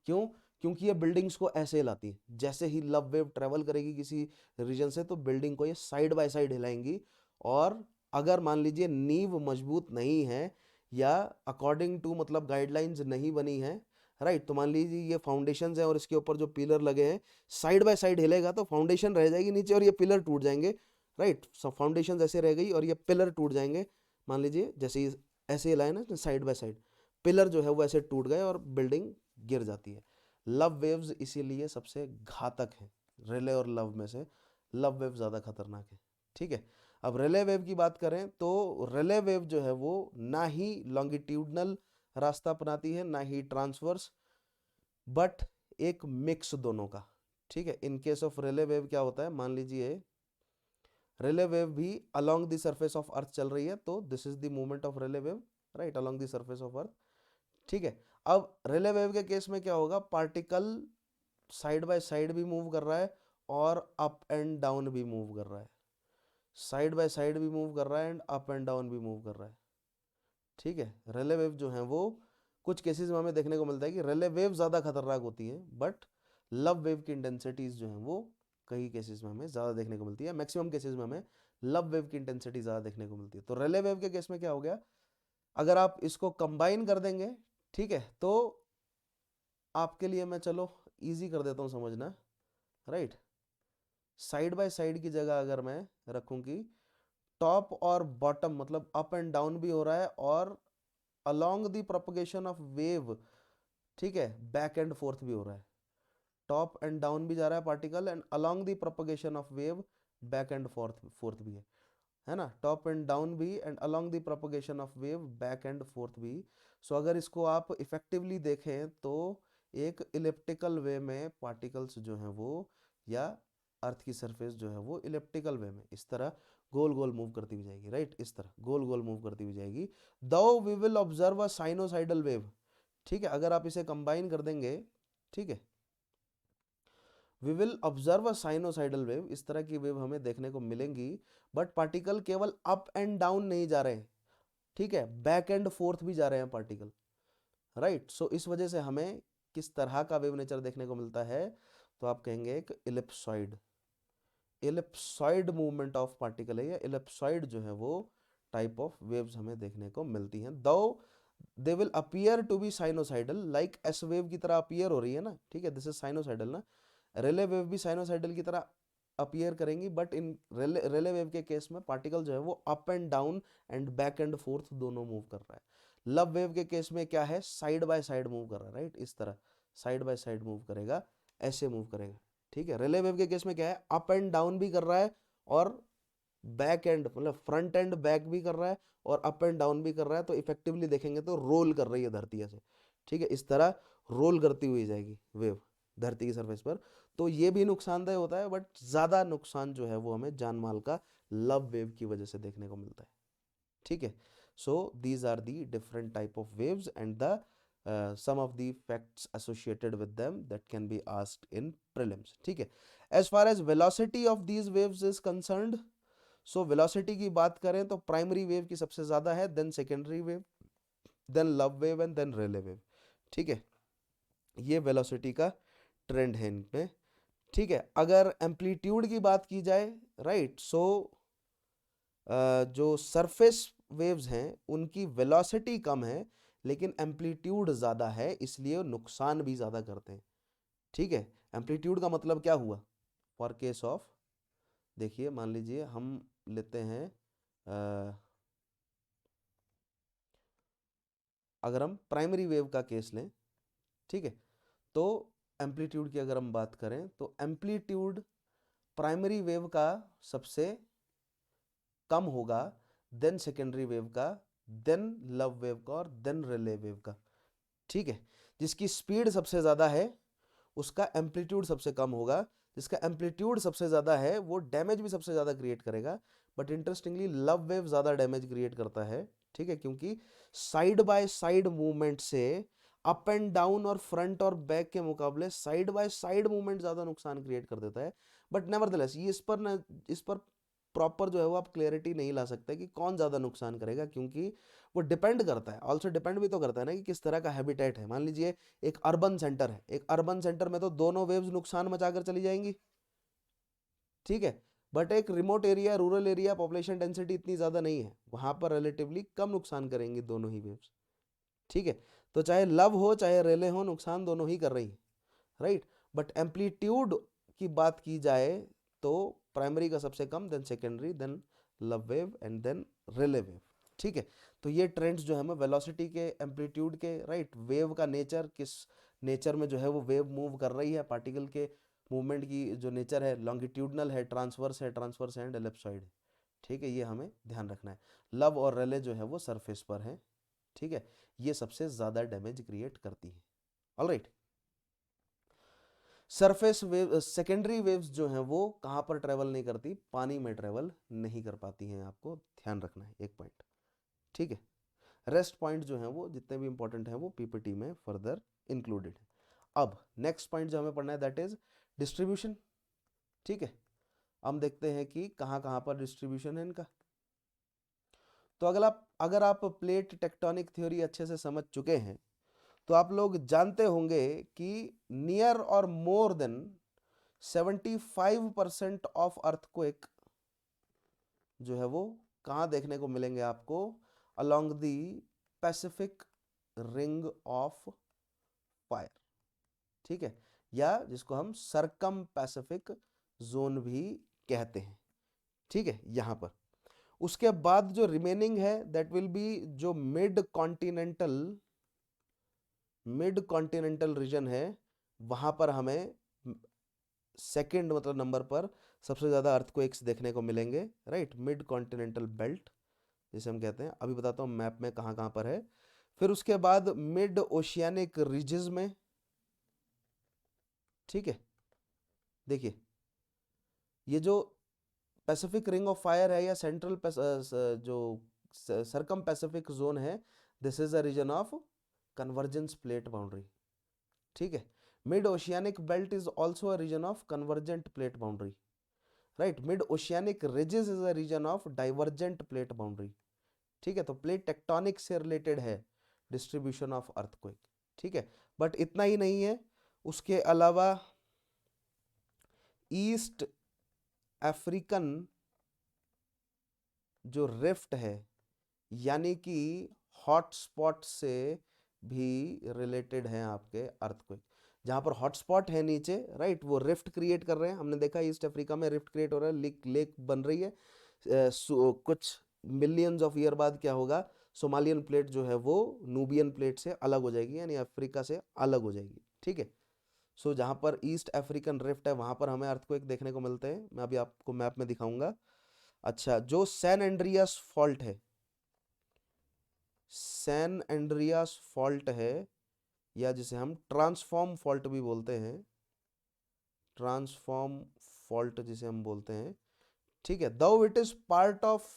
क्यों? क्योंकि ये बिल्डिंग्स को ऐसे हिलाती है, जैसे ही लव वेव ट्रेवल करेगी किसी रीजन से, तो बिल्डिंग को ये साइड बाय साइड हिलाएंगी, और अगर मान लीजिए नींव मजबूत नहीं है, या अकॉर्डिंग टू मतलब गाइडलाइंस नहीं बनी है, राइट, तो मान लीजिए ये फाउंडेशन है और इसके ऊपर जो पिलर लगे हैं, साइड बाय साइड हिलेगा तो फाउंडेशन रह जाएगी नीचे और ये पिलर टूट जाएंगे, राइट, फाउंडेशन ऐसे रह गई और ये पिलर टूट जाएंगे, मान लीजिए जैसे ऐसे हिलाए ना साइड बाय साइड, पिलर जो है वो ऐसे टूट गए और बिल्डिंग गिर जाती है। लव वेव्स इसीलिए सबसे घातक है, रिले और लव में से लव वेव ज़्यादा खतरनाक है, ठीक है। अब रिले वेव की बात करें तो रिले वेव जो है वो ना ही लॉन्गिट्यूडनल रास्ता अपनाती है, ना ही ट्रांसवर्स, बट एक मिक्स दोनों का, ठीक है। In case of relay wave क्या होता है, मान लीजिए रिले वेव भी अलोंग द सरफेस ऑफ अर्थ चल रही है, तो this is the movement of relay wave, right, along the surface of earth, ठीक है। अब रिले वेव के केस में क्या होगा, पार्टिकल साइड बाय साइड भी मूव कर रहा है और अप एंड डाउन भी मूव कर रहा है, साइड बाय साइड भी मूव कर रहा है एंड अप एंड डाउन भी मूव कर रहा है, ठीक है। रिले वेव जो है वो कुछ केसेस में हमें देखने को मिलता है कि रिले वेव ज़्यादा खतरनाक होती है, बट लव वेव की इंटेंसिटीज जो है वो कई केसेस में हमें ज़्यादा देखने को मिलती है, मैक्सिमम केसेस में हमें लव वेव की इंटेंसिटी ज़्यादा देखने को मिलती है। तो रिले वेव के केस में क्या हो गया, अगर आप इसको कंबाइन कर देंगे, ठीक है, तो आपके लिए मैं चलो इजी कर देता हूँ समझना, राइट, साइड बाय साइड की जगह अगर मैं रखूँ कि टॉप और बॉटम मतलब अप एंड डाउन भी हो रहा है, और along the propagation of wave, ठीक है, बैक एंड फोर्थ भी हो रहा है, टॉप एंड डाउन भी जा रहा है particle, and along the propagation of wave back and fourth भी है ना, टॉप एंड डाउन भी and along the propagation of wave back and fourth भी। सो अगर इसको आप इफेक्टिवली देखें तो एक इलिप्टिकल वे में पार्टिकल्स जो हैं वो, या अर्थ की सरफेस जो है वो इलिप्टिकल वे में इस तरह गोल गोल मूव करती हुई जाएगी, राइट, इस तरह गोल गोल मूव करती हुई जाएगी, though we will observe a sinusoidal wave, ठीक है। अगर आप इसे कंबाइन कर देंगे, ठीक है, we will observe a sinusoidal wave, इस तरह की वेव हमें देखने को मिलेंगी, बट पार्टिकल केवल अप एंड डाउन नहीं जा रहे हैं, ठीक है, बैक एंड फोर्थ भी जा रहे हैं पार्टिकल, राइट। सो इस वजह से हमें किस तरह का वेव नेचर देखने को मिलता है, तो आप कहेंगे एक इलिप्सॉइड मूवमेंट ऑफ पार्टिकल है, या इलिप्सॉइड जो है वो टाइप ऑफ वेव्स हमें देखने को मिलती हैं, though they will appear to be sinusoidal, like S wave की तरह अपीयर हो रही है ना, ठीक है, दिस इज साइनोसाइडल ना, रिले वेव भी साइनोसाइडल की तरह अपीयर करेंगी, बट इन रिले वेव के केस में पार्टिकल जो है वो up and down and back and forth दोनों मूव कर रहा है। लव वेव के केस में क्या है, साइड बाय साइड मूव कर रहा है, राइट, इस तरह साइड बाय साइड मूव करेगा, ऐसे मूव करेगा, ठीक है। रिले वेव के केस में क्या है, अप एंड डाउन भी कर रहा है, और बैक एंड मतलब फ्रंट एंड बैक भी कर रहा है, और अप एंड डाउन भी कर रहा है, तो इफेक्टिवली देखेंगे तो रोल कर रही है धरती ऐसे, ठीक है, इस तरह रोल करती हुई जाएगी वेव धरती की सरफेस पर। तो ये भी नुकसानदायक होता है, बट ज़्यादा नुकसान जो है वो हमें जान माल का लव वेव की वजह से देखने को मिलता है, ठीक है। So these are the different type of waves and the some of the facts associated with them that can be asked in prelims, ठीक है। as far as velocity of these waves is concerned, so velocity की बात करें तो primary wave की सबसे ज्यादा है, then secondary wave, then love wave and then Rayleigh wave, ठीक है। ये वेलोसिटी का ट्रेंड है इनमें, ठीक है। अगर एम्पलीट्यूड की बात की जाए, राइट, सो जो सरफेस वेव्स हैं उनकी वेलोसिटी कम है लेकिन एम्पलीट्यूड ज़्यादा है, इसलिए नुकसान भी ज़्यादा करते हैं। ठीक है, एम्पलीट्यूड का मतलब क्या हुआ? फॉर केस ऑफ, देखिए मान लीजिए हम लेते हैं अगर हम प्राइमरी वेव का केस लें, ठीक है, तो एम्पलीट्यूड की अगर हम बात करें तो एम्पलीट्यूड प्राइमरी वेव का सबसे कम होगा, देन सेकेंडरी वेव का, देन लव वेव का और देन रिले वेव का। ठीक है, जिसकी स्पीड सबसे ज़्यादा है उसका एम्पलीट्यूड सबसे कम होगा, जिसका एम्पलीट्यूड सबसे ज़्यादा है वो डैमेज भी सबसे ज़्यादा क्रिएट करेगा। बट इंटरेस्टिंगली लव वेव ज़्यादा डैमेज क्रिएट करता है। ठीक है, क्योंकि साइड बाय साइड मूवमेंट से अप एंड डाउन और फ्रंट और बैक के मुकाबले साइड बाय साइड मूवमेंट ज़्यादा नुकसान क्रिएट कर देता है। बट नेवरदलेस ये इस पर प्रॉपर जो है वो आप क्लियरिटी नहीं ला सकते कि कौन ज़्यादा नुकसान करेगा, क्योंकि वो डिपेंड करता है, ऑल्सो डिपेंड भी तो करता है ना कि किस तरह का हैबिटेट है। मान लीजिए एक अर्बन सेंटर है, एक अर्बन सेंटर में तो दोनों वेव्स नुकसान मचाकर चली जाएंगी। ठीक है, बट एक remote area, rural area, population density इतनी ज़्यादा नहीं है, वहाँ पर रिलेटिवली कम नुकसान करेंगी दोनों ही वेव्स। ठीक है, तो चाहे लव हो चाहे रेले हो, नुकसान दोनों ही कर रही है, राइट। बट एम्पलीट्यूड की बात की जाए तो प्राइमरी का सबसे कम, then secondary, then love wave and then Rayleigh wave. ठीक है, तो ये ट्रेंड्स जो है हमें वेलोसिटी के, एम्पलीट्यूड के, राइट, वेव का नेचर, किस नेचर में जो है वो वेव मूव कर रही है, पार्टिकल के मूवमेंट की जो नेचर है, लॉन्गिट्यूडनल है, ट्रांसवर्स एंड एलिप्सॉइड है। ठीक है, ये हमें ध्यान रखना है। लव और रेले जो है वो सरफेस पर है। ठीक है, ये सबसे ज़्यादा डैमेज क्रिएट करती है। Alright, surface wave, secondary waves जो हैं वो कहाँ पर ट्रेवल नहीं करती? पानी में ट्रेवल नहीं कर पाती हैं, आपको ध्यान रखना है एक पॉइंट। ठीक है, रेस्ट पॉइंट जो हैं वो जितने भी इंपॉर्टेंट हैं वो पीपीटी में फर्दर इंक्लूडेड है। अब नेक्स्ट पॉइंट जो हमें पढ़ना है दैट इज डिस्ट्रीब्यूशन। ठीक है, हम देखते हैं कि कहाँ कहाँ पर डिस्ट्रीब्यूशन है इनका। तो अगर आप प्लेट टेक्टोनिक थ्योरी अच्छे से समझ चुके हैं तो आप लोग जानते होंगे कि नियर और मोर देन 75% ऑफ अर्थक्वेक जो है वो कहाँ देखने को मिलेंगे आपको? Along the Pacific ring of fire. ठीक है, या जिसको हम सरकम पैसिफिक जोन भी कहते हैं। ठीक है, यहां पर उसके बाद जो रिमेनिंग है दैट विल बी जो मिड कॉन्टिनेंटल रीजन है, वहां पर हमें सेकंड मतलब नंबर पर सबसे ज्यादा अर्थक्वेक्स देखने को मिलेंगे, राइट। मिड कॉन्टिनेंटल बेल्ट जिसे हम कहते हैं, अभी बताता हूँ मैप में कहाँ कहाँ पर है। फिर उसके बाद मिड ओशियानिक रीजेस में। ठीक है, देखिए ये जो पैसिफिक रिंग ऑफ फायर है या सेंट्रल जो सरकम पैसिफिक जोन है, this is a region of convergence plate boundary. ठीक है, mid oceanic belt is also a region of convergent plate boundary, right. Mid oceanic ridges is a region of divergent plate boundary. ठीक है, तो plate tectonic से related है distribution of earthquake. ठीक है, but इतना ही नहीं है, उसके अलावा ईस्ट अफ्रीकन जो रिफ्ट है यानी कि हॉटस्पॉट से भी रिलेटेड हैं आपके अर्थक्वेक। जहां पर हॉटस्पॉट है नीचे, राइट, वो रिफ्ट क्रिएट कर रहे हैं। हमने देखा ईस्ट अफ्रीका में रिफ्ट क्रिएट हो रहा है, लेक बन रही है। कुछ मिलियंस ऑफ ईयर बाद क्या होगा? सोमालियन प्लेट जो है वो नूबियन प्लेट से अलग हो जाएगी, यानी अफ्रीका से अलग हो जाएगी। ठीक है, सो जहां पर ईस्ट अफ्रीकन रिफ्ट है वहां पर हमें अर्थक्वेक देखने को मिलते हैं। मैं अभी आपको मैप में दिखाऊंगा। अच्छा, जो सैन एंड्रियास फॉल्ट है, सैन एंड्रियास फॉल्ट है, या जिसे हम ट्रांसफॉर्म फॉल्ट भी बोलते हैं, ट्रांसफॉर्म फॉल्ट जिसे हम बोलते हैं। ठीक है, though it is part of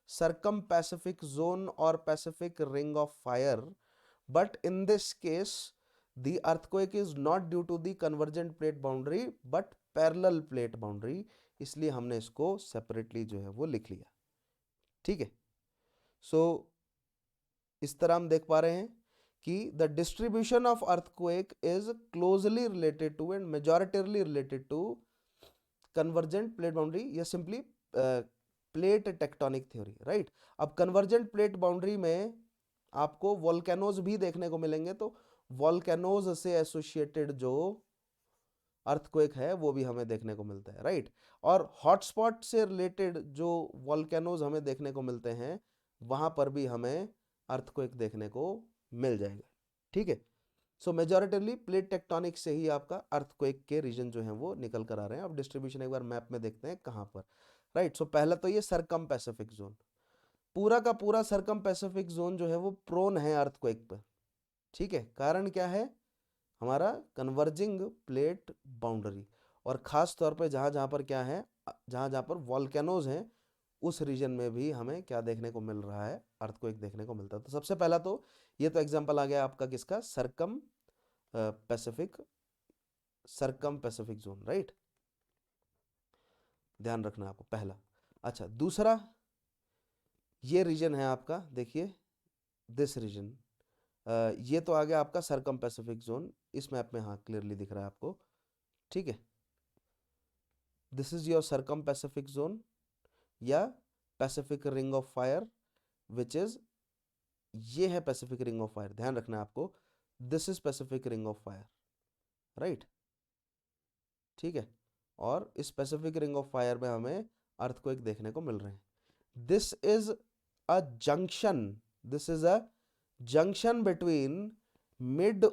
circum Pacific zone और Pacific ring of fire, but in this case the earthquake is not due to the convergent plate boundary but parallel plate boundary, इसलिए हमने इसको सेपरेटली जो है वो लिख लिया। ठीक है, सो इस तरह हम देख पा रहे हैं कि the distribution of earthquake is closely related to and majoritarily related to convergent plate boundary, या simply plate tectonic theory, right. अब कन्वर्जेंट प्लेट बाउंड्री में आपको वॉल्केनोज भी देखने को मिलेंगे, तो वॉल्केनोज से एसोसिएटेड जो अर्थक्वेक है वो भी हमें देखने को मिलता है, राइट। और हॉटस्पॉट से रिलेटेड जो वॉल्केनोज हमें देखने को मिलते हैं वहां पर भी हमें अर्थक्वेक देखने को मिल जाएगा, ठीक है। सो मेजॉरिटिवली प्लेट टेक्टोनिक से ही आपका अर्थक्वेक के रीजन जो है वो निकल कर आ रहे हैं। अब डिस्ट्रीब्यूशन एक बार मैप में देखते हैं कहां पर, राइट। सो पहला तो ये सरकम पैसिफिक जोन, पूरा का पूरा सरकम पैसिफिक जोन जो है वो प्रोन है अर्थक्वेक पर, ठीक है। कारण क्या है, हमारा कन्वर्जिंग प्लेट बाउंड्री, और खास तौर पे जहां जहां पर क्या है, जहां जहां पर वॉल्केनोज हैं उस रीजन में भी हमें क्या देखने को मिल रहा है, अर्थक्वेक देखने को मिलता है। तो सबसे पहला तो ये तो एग्जांपल आ गया आपका किसका, सरकम पैसिफिक जोन, राइट। ध्यान रखना आपको पहला। अच्छा, दूसरा ये रीजन है आपका, देखिए दिस रीजन, ये तो आ गया आपका सरकम पैसिफिक जोन, इस मैप में हाँ क्लियरली दिख रहा है आपको, ठीक है। This is your circum Pacific zone या Pacific ring of fire, which is, ये है पैसिफिक रिंग ऑफ फायर, ध्यान रखना है आपको, this is Pacific ring of fire, right, ठीक है। और इस पैसिफिक रिंग ऑफ फायर में हमें अर्थक्वेक देखने को मिल रहे हैं। This is a junction, this is a junction between mid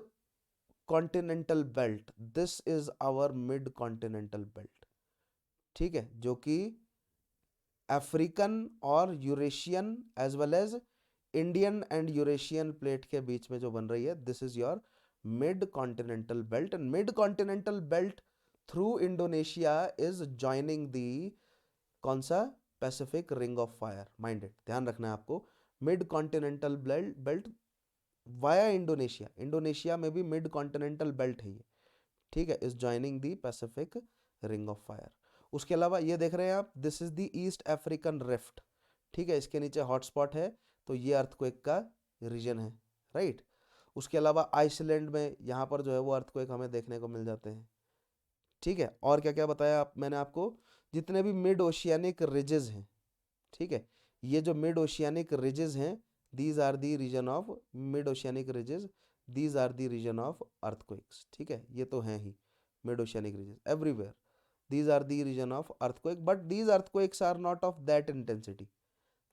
continental belt, this is our mid continental belt, ठीक है, जो कि अफ्रीकन और Eurasian as well as Indian and Eurasian plate के बीच में जो बन रही है, this is your mid continental belt. And mid continental belt through Indonesia is joining the कौन सा, Pacific ring of fire, minded, ध्यान रखना है आपको, mid continental belt via Indonesia, Indonesia में भी मिड कॉन्टिनेंटल बेल्ट है ये, ठीक है, is joining the Pacific ring of fire. उसके अलावा ये देख रहे हैं आप, this is the east African rift, ठीक है, इसके नीचे हॉटस्पॉट है, तो ये अर्थक्वेक का रीजन है, राइट। उसके अलावा आइसलैंड में यहाँ पर जो है वो अर्थक्वेक हमें देखने को मिल जाते हैं, ठीक है। और क्या क्या बताया मैंने आपको, जितने भी मिड ओशियानिक रिजेस हैं, ठीक है, ये जो मिड ओशियानिक रिजेस हैं, these are the region of mid oceanic ridges, these are the region of earthquakes, ठीक है, ये तो हैं ही mid oceanic ridges everywhere, these are the region of earthquake, but these earthquakes are not of that intensity,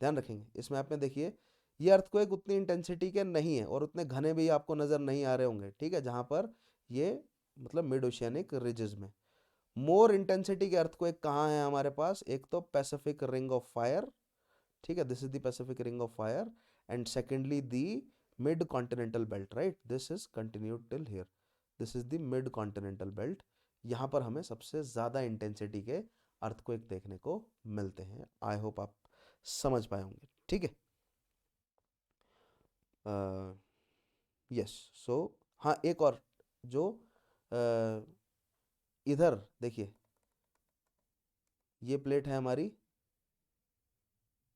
ध्यान रखेंगे। इस map में देखिए, ये अर्थक्वेक उतनी इंटेंसिटी के नहीं है और उतने घने भी आपको नजर नहीं आ रहे होंगे, ठीक है, जहां पर ये मतलब मिड ओशियानिक रिजेस में। मोर इंटेंसिटी के अर्थक्वेक कहाँ है हमारे पास, एक तो पैसिफिक रिंग ऑफ फायर, ठीक है, this is the Pacific ring of fire, and secondly the mid continental belt, right, this is continued till here, this is the mid continental belt, यहाँ पर हमें सबसे ज़्यादा इंटेंसिटी के अर्थक्वेक देखने को मिलते हैं। आई होप आप समझ पाए होंगे, ठीक है। यस, सो हाँ, एक और जो इधर देखिए, ये प्लेट है हमारी,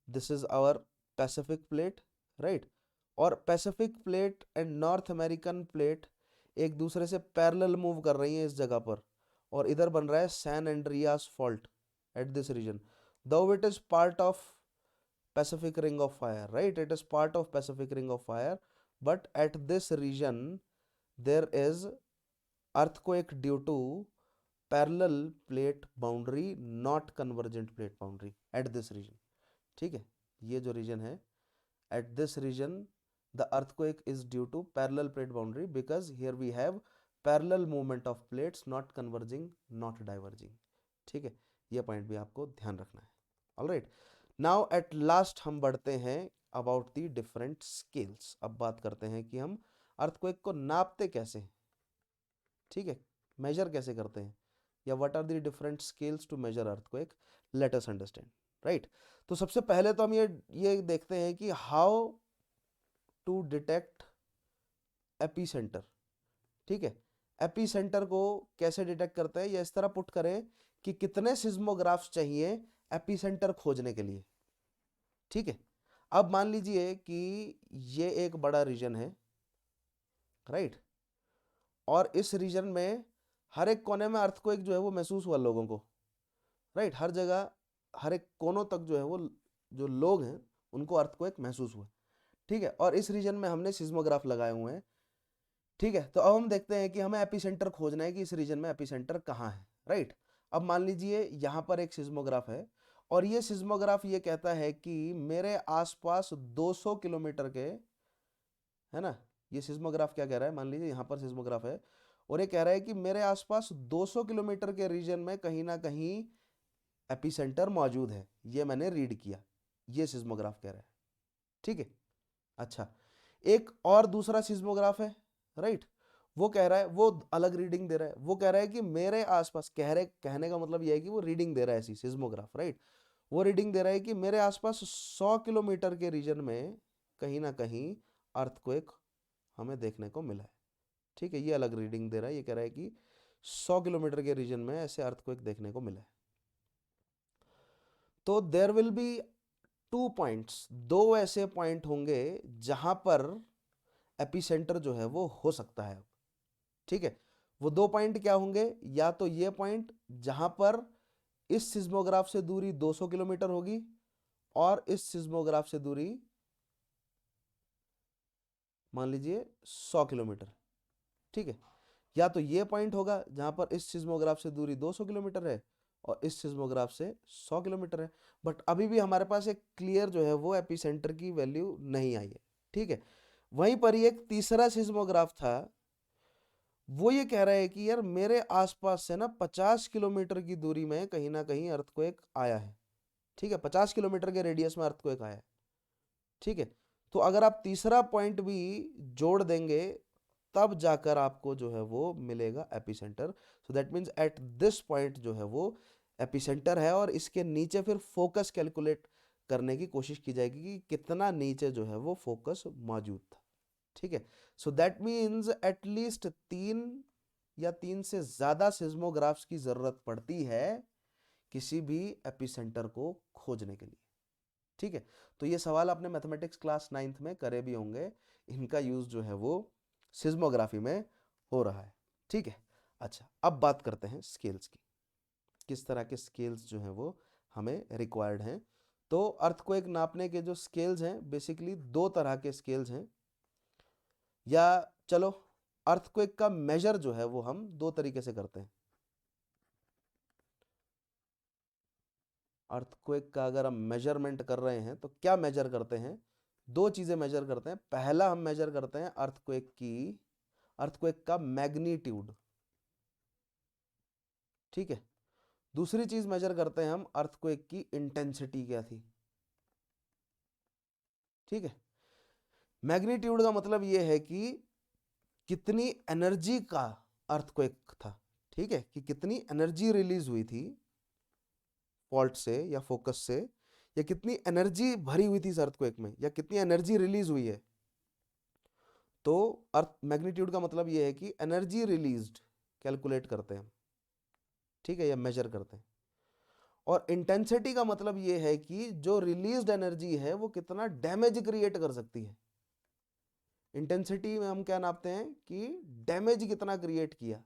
this is our Pacific plate, right. और Pacific plate and North American plate एक दूसरे से पैरेलल मूव कर रही हैं इस जगह पर, और इधर बन रहा है San Andreas fault at this region, though it is part of Pacific ring of fire, right, it is part of Pacific ring of fire, but at this region there is earthquake due to parallel plate boundary, not convergent plate boundary at this region, ठीक है, ये जो reason है, at this region the earthquake is due to parallel plate boundary because here we have parallel movement of plates, not converging, not diverging, ठीक है, ये point भी आपको ध्यान रखना है। ऑलराइट, नाउ एट लास्ट हम बढ़ते हैं अबाउट द डिफरेंट स्केल्स। अब बात करते हैं कि हम अर्थक्वेक को नापते कैसे हैं, ठीक है, मेजर कैसे करते हैं, या what are the different scales to measure earthquake, let us understand, right. तो सबसे पहले तो हम ये देखते हैं कि हाउ टू डिटेक्ट एपीसेंटर, ठीक है, एपीसेंटर को कैसे डिटेक्ट करते हैं, या इस तरह पुट करें कि कितने सिज्मोग्राफ्स चाहिए एपीसेंटर खोजने के लिए, ठीक है। अब मान लीजिए कि ये एक बड़ा रीजन है, राइट, और इस रीजन में हर एक कोने में अर्थक्वेक जो है वो महसूस हुआ लोगों को, राइट, हर जगह हर एक कोनों तक जो है वो जो लोग हैं उनको अर्थक्वेक महसूस हुआ, ठीक है। और इस रीजन में हमने सिस्मोग्राफ लगाए हुए हैं, ठीक है। तो अब हम देखते हैं कि हमें एपिसेंटर खोजना है कि इस रीजन में एपिसेंटर कहाँ है, राइट। अब मान लीजिए यहाँ पर एक सिस्मोग्राफ है और ये सिस्मोग्राफ ये कहता है कि मेरे आसपास 200 किलोमीटर के, है ना, ये सिस्मोग्राफ क्या कह रहा है, मान लीजिए यहाँ पर सिस्मोग्राफ है और ये कह रहा है कि मेरे आसपास 200 किलोमीटर के रीजन में कहीं ना कहीं एपिसेंटर मौजूद है। ये मैंने रीड किया, ये सिस्मोग्राफ कह रहा है, ठीक है। अच्छा, एक और दूसरा सिस्मोग्राफ है, राइट। वो कह रहा है, वो अलग रीडिंग दे रहा है, वो कह रहा है कि मेरे आसपास, कहने का मतलब ये है कि वो रीडिंग दे रहा है ऐसी सिस्मोग्राफ, राइट। वो रीडिंग दे रहा है कि मेरे आसपास 100 किलोमीटर के रीजन में कहीं ना कहीं अर्थक्वेक हमें देखने को मिला है, ठीक है। ये अलग रीडिंग दे रहा है, ये कह रहा है कि 100 किलोमीटर के रीजन में ऐसे अर्थक्वेक देखने को मिला है। तो देयर विल बी 2 पॉइंट्स, दो ऐसे पॉइंट होंगे जहां पर एपिसेंटर जो है वो हो सकता है, ठीक है। वो 2 पॉइंट क्या होंगे, या तो ये पॉइंट जहां पर इस सिस्मोग्राफ से दूरी 200 किलोमीटर होगी और इस सिस्मोग्राफ से दूरी मान लीजिए 100 किलोमीटर, ठीक है। या तो ये पॉइंट होगा जहां पर इस सिस्मोग्राफ से दूरी 200 किलोमीटर है और इस सिस्मोग्राफ से 100 किलोमीटर है। बट अभी भी हमारे पास एक क्लियर जो है वो एपिसेंटर की वैल्यू नहीं आई है, ठीक है। वहीं पर ही एक तीसरा सिस्मोग्राफ था, वो ये कह रहा है कि यार मेरे आसपास से ना 50 किलोमीटर की दूरी में कहीं ना कहीं अर्थक्वेक आया है, ठीक है। 50 किलोमीटर के रेडियस में अर्थक्वेक आया है, ठीक है। तो अगर आप तीसरा पॉइंट भी जोड़ देंगे तब जाकर आपको जो है वो मिलेगा epicentre. So that means at this point जो है वो एपिसेंटर है और इसके नीचे फिर फोकस कैलकुलेट करने की कोशिश की जाएगी कि कितना नीचे जो है वो फोकस मौजूद था, ठीक है। सो दैट मीन्स एटलीस्ट 3 या 3 से ज्यादा सिस्मोग्राफ्स की जरूरत पड़ती है किसी भी एपिसेंटर को खोजने के लिए, ठीक है। तो ये सवाल आपने मैथमेटिक्स क्लास 9th में करे भी होंगे, इनका यूज जो है वो सिस्मोग्राफी में हो रहा है, ठीक है। अच्छा, अब बात करते हैं स्केल्स की, किस तरह के स्केल्स जो हैं वो हमें रिक्वायर्ड हैं। तो अर्थक्वेक नापने के जो स्केल्स हैं बेसिकली 2 तरह के स्केल्स हैं, या चलो अर्थक्वेक का मेजर जो है वो हम 2 तरीके से करते हैं। अर्थक्वेक का अगर हम मेजरमेंट कर रहे हैं तो क्या मेजर करते हैं, 2 चीजें मेजर करते हैं। पहला हम मेजर करते हैं अर्थक्वेक का मैग्नीट्यूड, ठीक है। दूसरी चीज मेजर करते हैं हम अर्थक्वेक की इंटेंसिटी क्या थी, ठीक है। मैग्नीट्यूड का मतलब यह है कि कितनी एनर्जी का अर्थक्वेक था, ठीक है, कि कितनी एनर्जी रिलीज हुई थी फॉल्ट से या फोकस से, या कितनी एनर्जी भरी हुई थी इस अर्थक्वेक में, या कितनी एनर्जी रिलीज हुई है। तो अर्थ मैग्नीट्यूड का मतलब यह है कि एनर्जी रिलीज्ड कैलकुलेट करते हैं, ठीक है, या मेजर करते हैं। और इंटेंसिटी का मतलब यह है कि जो रिलीज्ड एनर्जी है वो कितना डैमेज क्रिएट कर सकती है। इंटेंसिटी में हम क्या नापते हैं कि डैमेज कितना क्रिएट किया।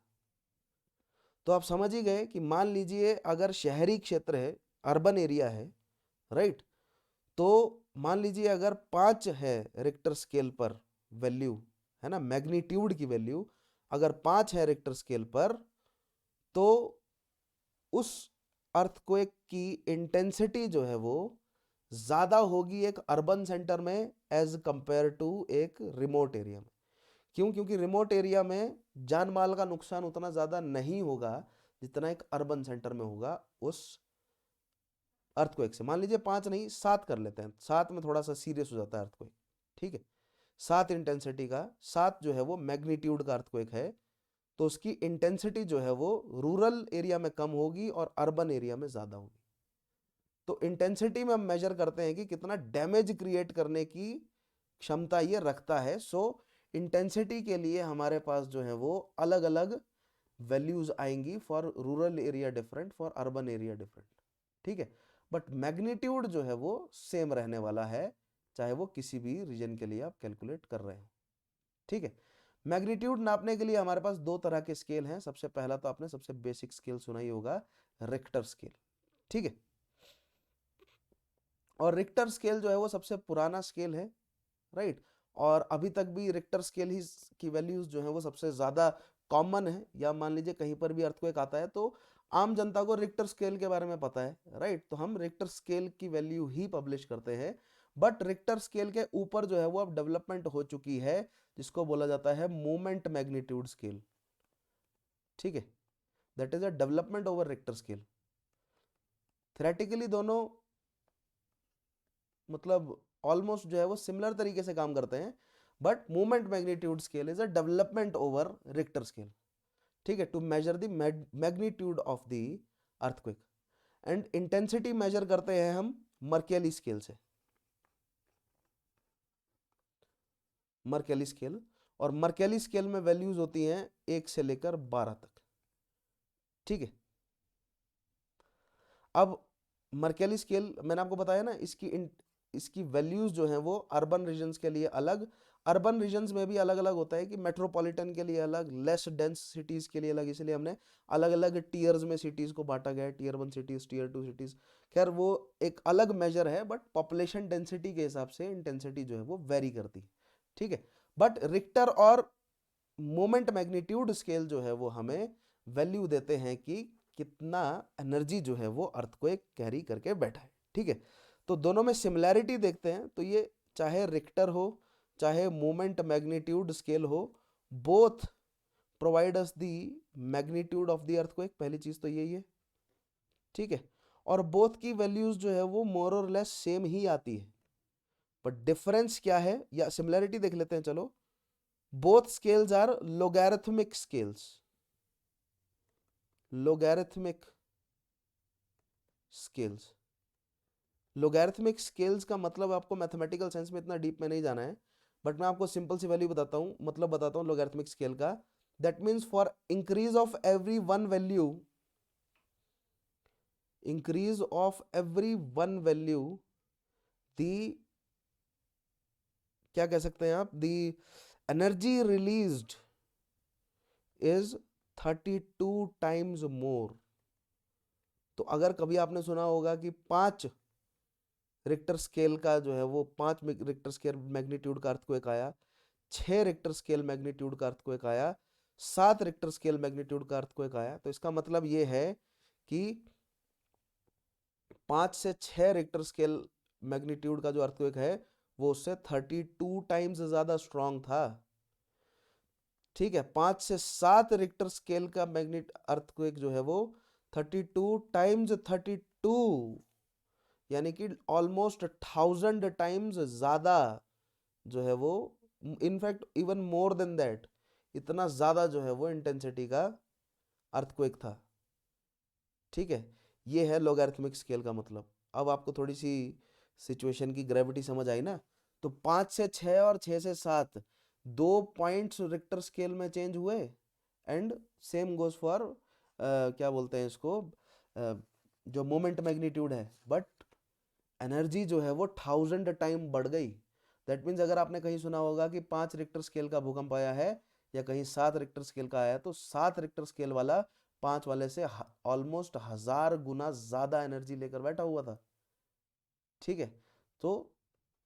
तो आप समझ ही गए कि मान लीजिए अगर शहरी क्षेत्र है, अर्बन एरिया है, राइट, तो मान लीजिए अगर 5 है रिक्टर स्केल पर वैल्यू, है ना, मैग्नीट्यूड की वैल्यू अगर 5 है रिक्टर स्केल पर, तो उस अर्थक्वेक की इंटेंसिटी जो है वो ज्यादा होगी एक अर्बन सेंटर में एज कंपेयर टू एक रिमोट एरिया में। क्यों? क्योंकि रिमोट एरिया में जान माल का नुकसान उतना ज्यादा नहीं होगा जितना एक अर्बन सेंटर में होगा उस अर्थक्वेक से। मान लीजिए 5 नहीं 7 कर लेते हैं, 7 में थोड़ा सा सीरियस हो जाता है अर्थक्वेक, ठीक है। 7 इंटेंसिटी का, 7 जो है वो मैग्नीट्यूड का अर्थक्वेक है, तो उसकी इंटेंसिटी जो है वो रूरल एरिया में कम होगी और अर्बन एरिया में ज्यादा होगी। तो इंटेंसिटी में हम मेजर करते हैं कि कितना डैमेज क्रिएट करने की क्षमता ये रखता है। सो इंटेंसिटी के लिए हमारे पास जो है वो अलग अलग वैल्यूज आएंगी, for rural area different, for urban area different, ठीक है। बट मैग्नीट्यूड जो है वो सेम रहने वाला है, चाहे वो किसी भी रीजन के लिए आप कैलकुलेट कर रहे हो, ठीक है। मैग्नीट्यूड नापने के लिए हमारे पास 2 तरह के स्केल हैं। सबसे पहला तो आपने सबसे बेसिक स्केल सुना ही होगा, रिक्टर स्केल, ठीक है। और रिक्टर स्केल जो है वो सबसे पुराना स्केल है, राइट। और अभी तक भी रिक्टर स्केल ही की वैल्यूज जो है वो सबसे ज़्यादा कॉमन है, या मान लीजिए कहीं पर भी अर्थक्वेक आता है तो आम जनता को रिक्टर स्केल के बारे में पता है, राइट। तो हम रिक्टर स्केल की वैल्यू ही पब्लिश करते हैं। बट रिक्टर स्केल के ऊपर जो है वो अब डेवलपमेंट हो चुकी है, जिसको बोला जाता है मोमेंट मैग्नीट्यूड स्केल, ठीक है। That is a development over Richter scale. Theoretically दोनों मतलब ऑलमोस्ट जो है वो सिमिलर तरीके से काम करते हैं, but moment magnitude scale is a development over Richter scale, ठीक है, to measure the magnitude of the earthquake. And intensity measure करते हैं हम मर्केली स्केल से, मर्केली स्केल। और मर्केली स्केल में वैल्यूज होती हैं 1 से लेकर 12 तक, ठीक है। अब मर्केली स्केल मैंने आपको बताया ना, इसकी वैल्यूज जो हैं वो अर्बन रीजन्स के लिए अलग, अर्बन रीजन्स में भी अलग अलग होता है कि मेट्रोपॉलिटन के लिए अलग, लेस डेंस सिटीज के लिए अलग, इसलिए हमने अलग अलग टीयर्स में सिटीज को बांटा गया है, टीयर 1 सिटीज, टीयर 2 सिटीज। खैर वो एक अलग मेजर है, बट पॉपुलेशन डेंसिटी के हिसाब से इंटेंसिटी जो है वो वेरी करती है, ठीक है। बट रिक्टर और मोमेंट मैग्नीट्यूड स्केल जो है वो हमें वैल्यू देते हैं कि कितना एनर्जी जो है वो अर्थक्वेक कैरी करके बैठा है, ठीक है। तो दोनों में सिमिलैरिटी देखते हैं, तो ये चाहे रिक्टर हो चाहे मोमेंट मैग्नीट्यूड स्केल हो, both provide us the magnitude of the earthquake, पहली चीज तो यही है, ठीक है। और बोथ की वैल्यूज जो है वो मोर और लेस सेम ही आती है, बट डिफरेंस क्या है, या सिमिलैरिटी देख लेते हैं चलो। Both scales are logarithmic scales, logarithmic scales. Logarithmic scales का मतलब आपको मैथमेटिकल सेंस में इतना डीप में नहीं जाना है, बट मैं आपको सिंपल सी वैल्यू बताता हूँ, मतलब बताता हूँ लोगैरिथमिक स्केल का। That means for increase of every one value, increase of every one value, the क्या कह सकते हैं आप, the energy released is 32 times more. तो अगर कभी आपने सुना होगा कि 5 रिक्टर स्केल का जो है वो 5 रिक्टर स्केल मैग्नीट्यूड का अर्थक्वेक आया, 6 रिक्टर स्केल मैग्नीट्यूड का अर्थक्वेक आया, 7 रिक्टर स्केल मैग्नीट्यूड का अर्थक्वेक आया, तो इसका मतलब ये है कि 5 से 6 रिक्टर स्केल मैग्नीट्यूड का जो अर्थक्वेक है वो उससे 32 टाइम्स ज्यादा स्ट्रांग था, ठीक है। 5 से 7 रिक्टर स्केल का मैग्नेट अर्थक्वेक जो है वो 32 टाइम्स 32, यानी कि ऑलमोस्ट 1000 टाइम्स ज्यादा जो है वो, in fact even more than that, इतना ज्यादा जो है वो इंटेंसिटी का अर्थक्वेक था, ठीक है। ये है लॉगरिथमिक स्केल का मतलब। अब आपको थोड़ी सी सिचुएशन की ग्रेविटी समझ आई ना। तो 5 से 6 और 6 से 7 दो पॉइंट्स रिक्टर स्केल में चेंज हुए, एंड सेम गोज फॉर क्या बोलते हैं इसको, जो मोमेंट मैग्नीट्यूड है, बट एनर्जी जो है वो 1000 टाइम बढ़ गई। दैट मीन्स अगर आपने कहीं सुना होगा कि 5 रिक्टर स्केल का भूकंप आया है, या कहीं 7 रिक्टर स्केल का आया, तो 7 रिक्टर स्केल वाला 5 वाले से ऑलमोस्ट 1000 गुना ज्यादा एनर्जी लेकर बैठा हुआ था, ठीक है। तो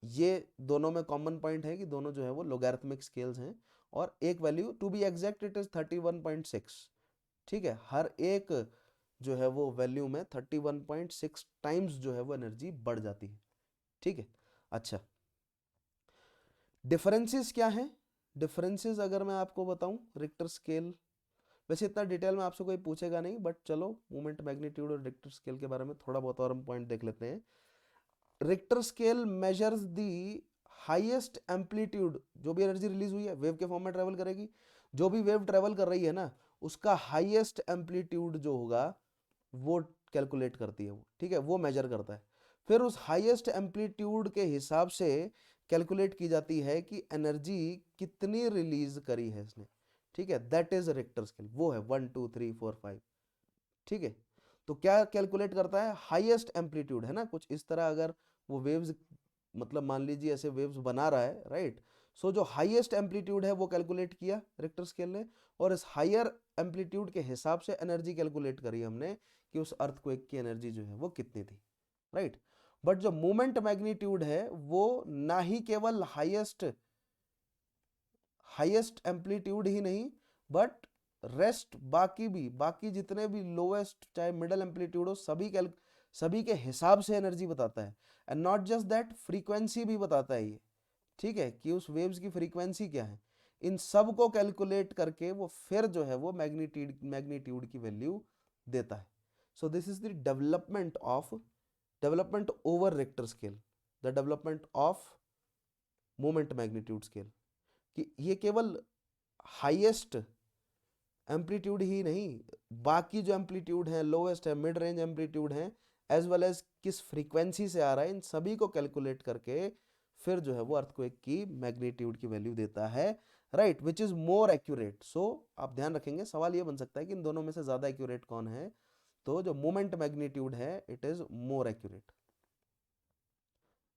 ये दोनों में कॉमन पॉइंट है कि दोनों जो है वो लोगैरिथमिक स्केल्स हैं, और एक value to be exact it is 31.6, ठीक है। हर एक जो है वो वैल्यू में 31.6 टाइम्स जो है वो एनर्जी बढ़ जाती है, ठीक है। अच्छा, डिफरेंसेस क्या हैं? डिफरेंसेस अगर मैं आपको बताऊं रिक्टर स्केल, वैसे इतना डिटेल में आपसे कोई पूछेगा नहीं, बट चलो मोमेंट मैग्नीट्यूड और रिक्टर स्केल के बारे में थोड़ा बहुत और हम पॉइंट देख लेते हैं। Richter scale measures the highest amplitude, जो भी एनर्जी रिलीज हुई है वेव के फॉर्म में ट्रेवल करेगी, जो भी वेव ट्रेवल कर रही है ना, उसका हाईएस्ट एम्पलीट्यूड जो होगा वो कैलकुलेट करती है वो, ठीक है, वो मेजर करता है। फिर उस हाईएस्ट एम्पलीट्यूड के हिसाब से कैलकुलेट की जाती है कि एनर्जी कितनी रिलीज करी है इसने, ठीक है। दैट इज रिक्टर स्केल, वो है 1 2 3 4 5, ठीक है। तो क्या कैलकुलेट करता है, हाईएस्ट एम्पलीट्यूड है ना, कुछ इस तरह अगर वो वेव्स, मतलब मान लीजिए ऐसे वेव्स बना रहा है, राइट। सो जो हाईएस्ट एम्पलीट्यूड है वो कैलकुलेट किया रिक्टर स्केल ने, और इस हायर एम्पलीट्यूड के हिसाब से एनर्जी कैलकुलेट करी हमने कि उस अर्थक्वेक की एनर्जी जो है वो कितनी थी, राइट। बट जो मोमेंट मैग्नीट्यूड है वो ना ही केवल हाईएस्ट एम्पलीट्यूड ही नहीं, बट रेस्ट बाकी जितने भी लोएस्ट चाहे मिडल एम्पलीट्यूड हो सभी के हिसाब से एनर्जी बताता है। And not just that, frequency भी बताता है ये, ठीक है, कि उस वेव्स की फ्रीक्वेंसी क्या है। इन सब को कैलकुलेट करके वो फिर जो है वो मैग्नीट्यूड की वैल्यू देता है। सो this is the development over Richter scale, the development of moment magnitude scale, कि ये केवल हाईएस्ट एम्पलीट्यूड ही नहीं, बाकी जो एम्पलीट्यूड है, लोएस्ट है, मिड रेंज एम्पलीट्यूड है, एज वेल एज किस फ्रीक्वेंसी से आ रहा है, इन सभी को कैलकुलेट करके फिर जो है वो अर्थक्वेक की मैग्नीट्यूड की वैल्यू देता है, right, which is more accurate. So आप ध्यान रखेंगे, सवाल ये बन सकता है कि इन दोनों में से ज्यादा एक्यूरेट कौन है, तो जो मोमेंट मैग्नीट्यूड है इट इज मोर एक्यूरेट,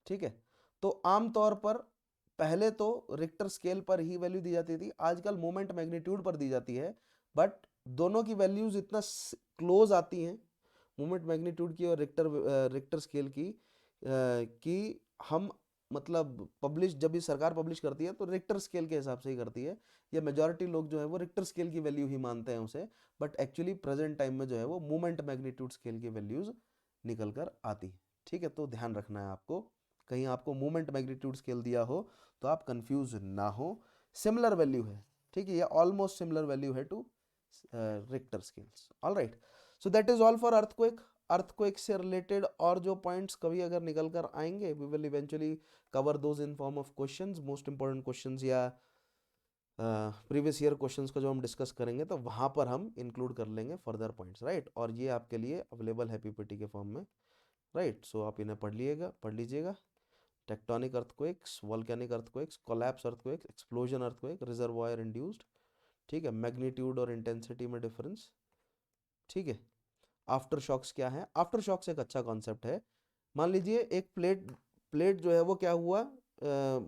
ठीक है। तो आमतौर पर पहले तो रिक्टर स्केल पर ही वैल्यू दी जाती थी, आजकल मोमेंट मैग्नीट्यूड पर दी जाती है, बट दोनों की वैल्यूज इतना क्लोज आती हैं, मोमेंट मैग्नीट्यूड की और रिक्टर स्केल की, कि हम मतलब पब्लिश जब भी सरकार पब्लिश करती है तो रिक्टर स्केल के हिसाब से ही करती है, या मेजॉरिटी लोग जो है वो रिक्टर स्केल की वैल्यू ही मानते हैं उसे, बट एक्चुअली प्रेजेंट टाइम में जो है वो मोमेंट मैग्नीट्यूड स्केल की वैल्यूज निकल कर आती है, ठीक है। तो ध्यान रखना है आपको, कहीं आपको मोमेंट मैग्नीट्यूड स्केल दिया हो तो आप कंफ्यूज ना हो, सिमिलर वैल्यू है, ठीक है, ये ऑलमोस्ट सिमिलर वैल्यू है to Richter scales. All right, so that is all for earthquake से रिलेटेड और जो पॉइंट्स कभी अगर निकल कर आएंगे we will eventually cover those in form of questions, most important questions या प्रीवियस ईयर क्वेश्चंस को जो हम डिस्कस करेंगे तो वहां पर हम इंक्लूड कर लेंगे फर्दर पॉइंट्स, राइट, और ये आपके लिए अवेलेबल है पीपीटी के फॉर्म में, राइट। सो आप इन्हें पढ़ लीजिएगा। Tectonic earthquakes, volcanic earthquakes, collapse earthquakes, explosion earthquake, reservoir induced, ठीक है, मैग्नीट्यूड और इंटेंसिटी में डिफरेंस, ठीक है। आफ्टर शॉक्स क्या है, आफ्टर शॉक्स एक अच्छा कॉन्सेप्ट है। मान लीजिए एक प्लेट जो है वो क्या हुआ,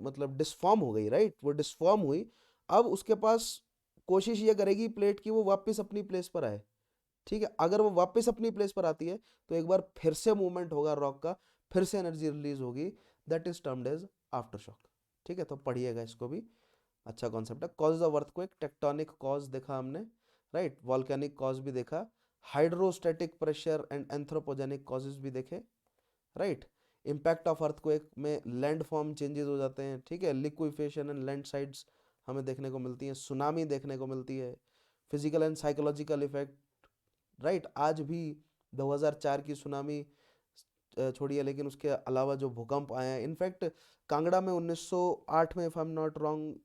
मतलब डिस्फॉर्म हो गई, राइट, वो डिस्फॉर्म हुई, अब उसके पास कोशिश ये करेगी प्लेट की वो वापस अपनी प्लेस पर आए, ठीक है। अगर वो वापस अपनी प्लेस पर आती है तो एक बार फिर से मूवमेंट होगा रॉक का, फिर से एनर्जी रिलीज होगी, that is termed as after shock, ठीक है। तो पढ़िएगा इसको भी, अच्छा कॉन्सेप्ट है। Cause of earthquake, tectonic cause देखा हमने, राइट, वॉल्केनिक कॉज भी देखा, hydrostatic pressure and anthropogenic causes भी देखे, राइट। इम्पैक्ट ऑफ अर्थक्वेक में लैंड फॉर्म चेंजेस हो जाते हैं, ठीक है, लिक्विफेशन एंड लैंडस्लाइड्स हमें देखने को मिलती हैं, सुनामी देखने को मिलती है, physical and psychological effect, right, आज भी 2004 की सुनामी छोड़िए, लेकिन उसके अलावा जो भूकंप आए हैं, इनफैक्ट कांगड़ा में 1908 में, if I am not wrong,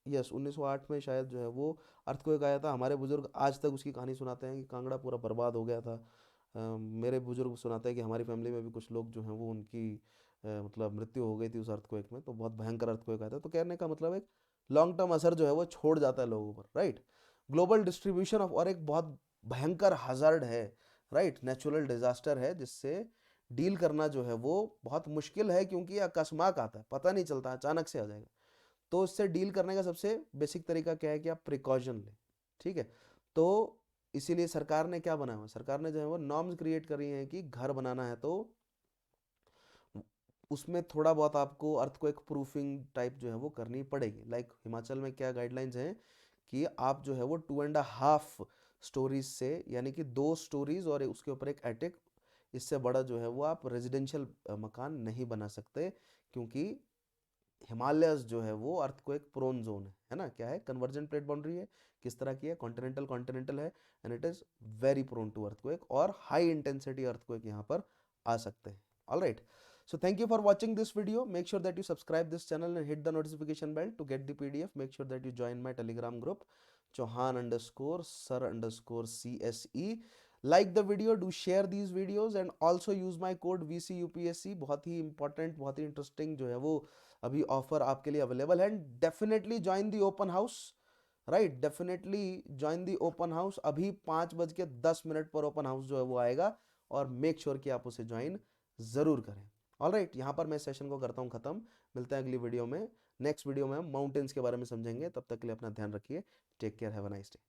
yes 1908 में शायद जो है वो अर्थक्वेक आया था। हमारे बुजुर्ग आज तक उसकी कहानी सुनाते हैं कि कांगड़ा पूरा बर्बाद हो गया था। मेरे बुजुर्ग सुनाते हैं कि हमारी फैमिली में भी कुछ लोग जो हैं वो उनकी मतलब मृत्यु हो गई थी उस अर्थक्वेक में, तो बहुत भयंकर अर्थक्वेक आया था। तो कहने का मतलब एक लॉन्ग टर्म असर जो है वो छोड़ जाता है लोगों पर, राइट। ग्लोबल डिस्ट्रीब्यूशन ऑफ, और एक बहुत भयंकर हजार्ड है, राइट, नेचुरल डिजास्टर है जिससे डील करना जो है वो बहुत मुश्किल है, क्योंकि ये अकस्मात आता है, पता नहीं चलता, अचानक से आ जाएगा। तो इससे डील करने का सबसे बेसिक तरीका क्या है कि आप प्रिकॉशन लें, ठीक है। तो इसीलिए सरकार ने क्या बनाया हुआ, सरकार ने जो है वो नॉर्म्स क्रिएट करी हैं कि घर बनाना है तो उसमें थोड़ा बहुत आपको अर्थक्वेक प्रूफिंग टाइप जो है वो करनी पड़ेगी। लाइक हिमाचल में क्या गाइडलाइंस हैं कि आप जो है वो 2.5 स्टोरीज से, यानी कि 2 स्टोरीज और उसके ऊपर एक एटिक, इससे बड़ा जो है वो आप रेजिडेंशियल मकान नहीं बना सकते, क्योंकि हिमालयस जो है वो अर्थक्वेक प्रोन जोन है ना, क्या है, कन्वर्जेंट प्लेट बाउंड्री है, किस तरह की है, कॉन्टिनेंटल है, and it is very prone to earthquake, और हाई इंटेंसिटी अर्थक्वेक यहाँ पर आ सकते हैं। All right, so thank you for watching this video. Make sure that you subscribe this channel and hit the notification bell to get the PDF. Make sure that you join my telegram group Chauhan_sir_CSE. Like the video, do share these videos and also use my code VCUPSC. बहुत ही important, बहुत ही interesting जो है वो अभी offer आपके लिए available है। Definitely join the open house, right, definitely join the open house. अभी 5:10 पर ओपन हाउस जो है वो आएगा, और मेक श्योर कि आप उसे ज्वाइन जरूर करें। ऑलराइट, यहाँ पर मैं सेशन को करता हूँ खत्म, मिलते हैं अगली वीडियो में। नेक्स्ट वीडियो में हम माउंटेन्स के बारे में समझेंगे, तब तक के लिए अपना ध्यान रखिए, take care, have a nice day.